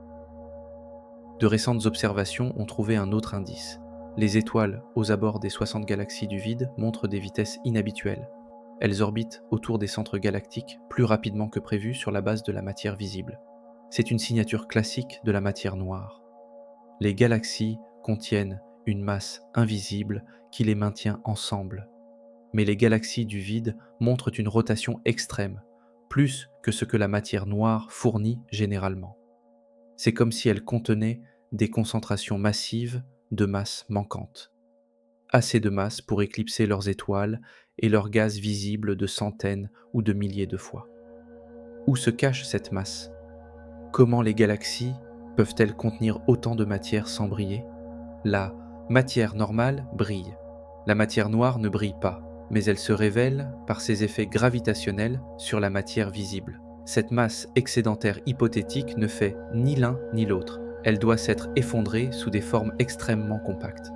De récentes observations ont trouvé un autre indice. Les étoiles aux abords des 60 galaxies du vide montrent des vitesses inhabituelles. Elles orbitent autour des centres galactiques plus rapidement que prévu sur la base de la matière visible. C'est une signature classique de la matière noire. Les galaxies contiennent une masse invisible qui les maintient ensemble. Mais les galaxies du vide montrent une rotation extrême, plus que ce que la matière noire fournit généralement. C'est comme si elles contenaient des concentrations massives de masse manquantes, assez de masse pour éclipser leurs étoiles et leur gaz visible de centaines ou de milliers de fois. Où se cache cette masse? Comment les galaxies peuvent-elles contenir autant de matière sans briller? La matière normale brille. La matière noire ne brille pas, mais elle se révèle par ses effets gravitationnels sur la matière visible. Cette masse excédentaire hypothétique ne fait ni l'un ni l'autre. Elle doit s'être effondrée sous des formes extrêmement compactes.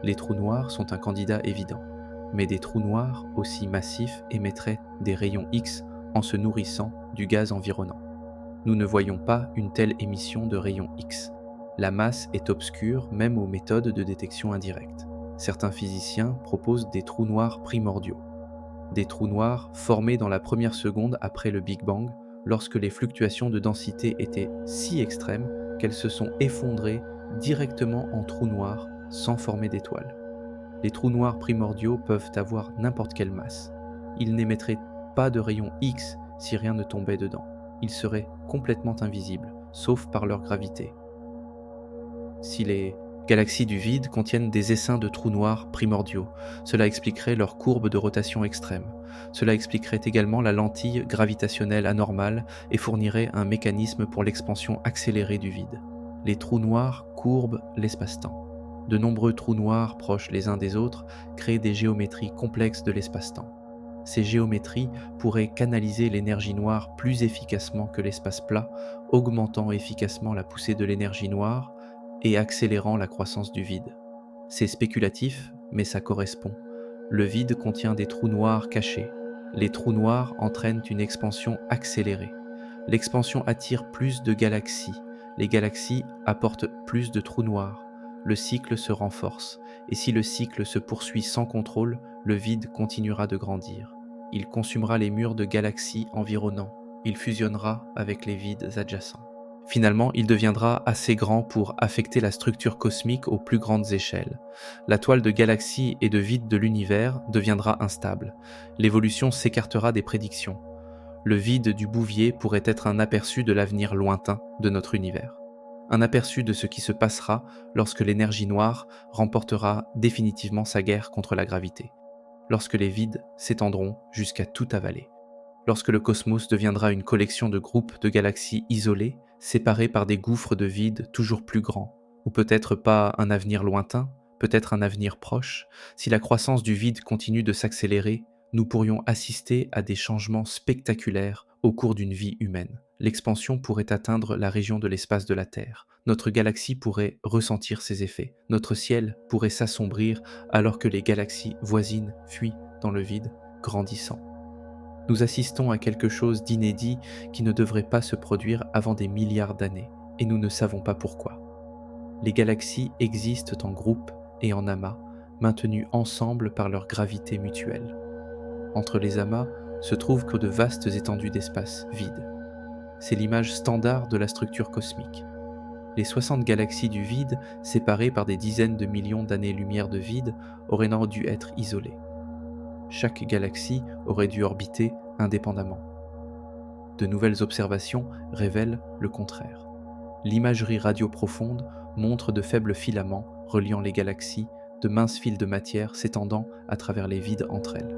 Les trous noirs sont un candidat évident, mais des trous noirs aussi massifs émettraient des rayons X en se nourrissant du gaz environnant. Nous ne voyons pas une telle émission de rayons X. La masse est obscure même aux méthodes de détection indirecte. Certains physiciens proposent des trous noirs primordiaux. Des trous noirs formés dans la première seconde après le Big Bang, lorsque les fluctuations de densité étaient si extrêmes qu'elles se sont effondrées directement en trous noirs sans former d'étoiles. Les trous noirs primordiaux peuvent avoir n'importe quelle masse. Ils n'émettraient pas de rayons X si rien ne tombait dedans. Ils seraient complètement invisibles, sauf par leur gravité. Si les galaxies du vide contiennent des essaims de trous noirs primordiaux, cela expliquerait leur courbe de rotation extrême. Cela expliquerait également la lentille gravitationnelle anormale et fournirait un mécanisme pour l'expansion accélérée du vide. Les trous noirs courbent l'espace-temps. De nombreux trous noirs proches les uns des autres créent des géométries complexes de l'espace-temps. Ces géométries pourraient canaliser l'énergie noire plus efficacement que l'espace plat, augmentant efficacement la poussée de l'énergie noire et accélérant la croissance du vide. C'est spéculatif, mais ça correspond. Le vide contient des trous noirs cachés. Les trous noirs entraînent une expansion accélérée. L'expansion attire plus de galaxies. Les galaxies apportent plus de trous noirs. Le cycle se renforce, et si le cycle se poursuit sans contrôle, le vide continuera de grandir. Il consumera les murs de galaxies environnants. Il fusionnera avec les vides adjacents. Finalement, il deviendra assez grand pour affecter la structure cosmique aux plus grandes échelles. La toile de galaxies et de vide de l'univers deviendra instable. L'évolution s'écartera des prédictions. Le vide du Bouvier pourrait être un aperçu de l'avenir lointain de notre univers. Un aperçu de ce qui se passera lorsque l'énergie noire remportera définitivement sa guerre contre la gravité. Lorsque les vides s'étendront jusqu'à tout avaler. Lorsque le cosmos deviendra une collection de groupes de galaxies isolées, séparées par des gouffres de vide toujours plus grands, ou peut-être pas un avenir lointain, peut-être un avenir proche, si la croissance du vide continue de s'accélérer, nous pourrions assister à des changements spectaculaires au cours d'une vie humaine. L'expansion pourrait atteindre la région de l'espace de la Terre. Notre galaxie pourrait ressentir ses effets. Notre ciel pourrait s'assombrir alors que les galaxies voisines fuient dans le vide, grandissant. Nous assistons à quelque chose d'inédit qui ne devrait pas se produire avant des milliards d'années, et nous ne savons pas pourquoi. Les galaxies existent en groupe et en amas, maintenus ensemble par leur gravité mutuelle. Entre les amas se trouvent que de vastes étendues d'espace vide. C'est l'image standard de la structure cosmique. Les 60 galaxies du vide, séparées par des dizaines de millions d'années-lumière de vide, auraient donc dû être isolées. Chaque galaxie aurait dû orbiter indépendamment. De nouvelles observations révèlent le contraire. L'imagerie radio-profonde montre de faibles filaments reliant les galaxies, de minces fils de matière s'étendant à travers les vides entre elles.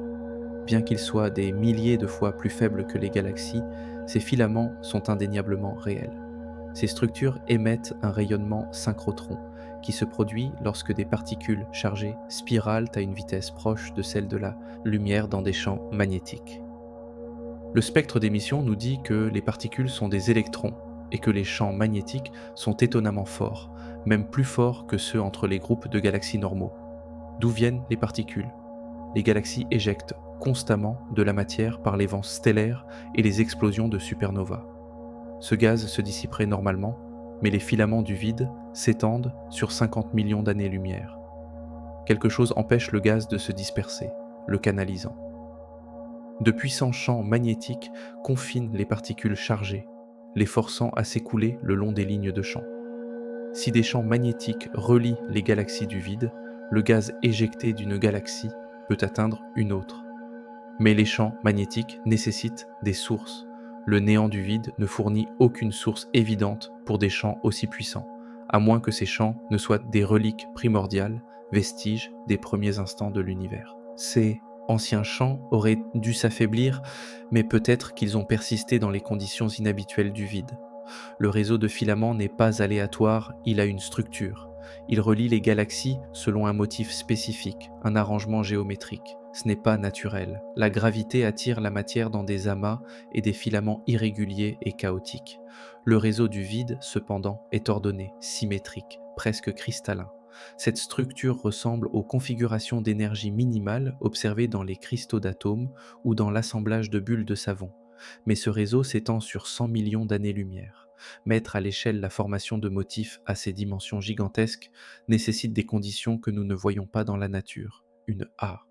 Bien qu'ils soient des milliers de fois plus faibles que les galaxies, ces filaments sont indéniablement réels. Ces structures émettent un rayonnement synchrotron, qui se produit lorsque des particules chargées spiralent à une vitesse proche de celle de la lumière dans des champs magnétiques. Le spectre d'émission nous dit que les particules sont des électrons et que les champs magnétiques sont étonnamment forts, même plus forts que ceux entre les groupes de galaxies normaux. D'où viennent les particules? Les galaxies éjectent constamment de la matière par les vents stellaires et les explosions de supernovas. Ce gaz se dissiperait normalement, mais les filaments du vide s'étendent sur 50 millions d'années-lumière. Quelque chose empêche le gaz de se disperser, le canalisant. De puissants champs magnétiques confinent les particules chargées, les forçant à s'écouler le long des lignes de champ. Si des champs magnétiques relient les galaxies du vide, le gaz éjecté d'une galaxie peut atteindre une autre. Mais les champs magnétiques nécessitent des sources. Le néant du vide ne fournit aucune source évidente pour des champs aussi puissants, à moins que ces champs ne soient des reliques primordiales, vestiges des premiers instants de l'univers. C'est anciens champs auraient dû s'affaiblir, mais peut-être qu'ils ont persisté dans les conditions inhabituelles du vide. Le réseau de filaments n'est pas aléatoire, il a une structure. Il relie les galaxies selon un motif spécifique, un arrangement géométrique. Ce n'est pas naturel. La gravité attire la matière dans des amas et des filaments irréguliers et chaotiques. Le réseau du vide, cependant, est ordonné, symétrique, presque cristallin. Cette structure ressemble aux configurations d'énergie minimale observées dans les cristaux d'atomes ou dans l'assemblage de bulles de savon. Mais ce réseau s'étend sur 100 millions d'années-lumière. Mettre à l'échelle la formation de motifs à ces dimensions gigantesques nécessite des conditions que nous ne voyons pas dans la nature. Une A.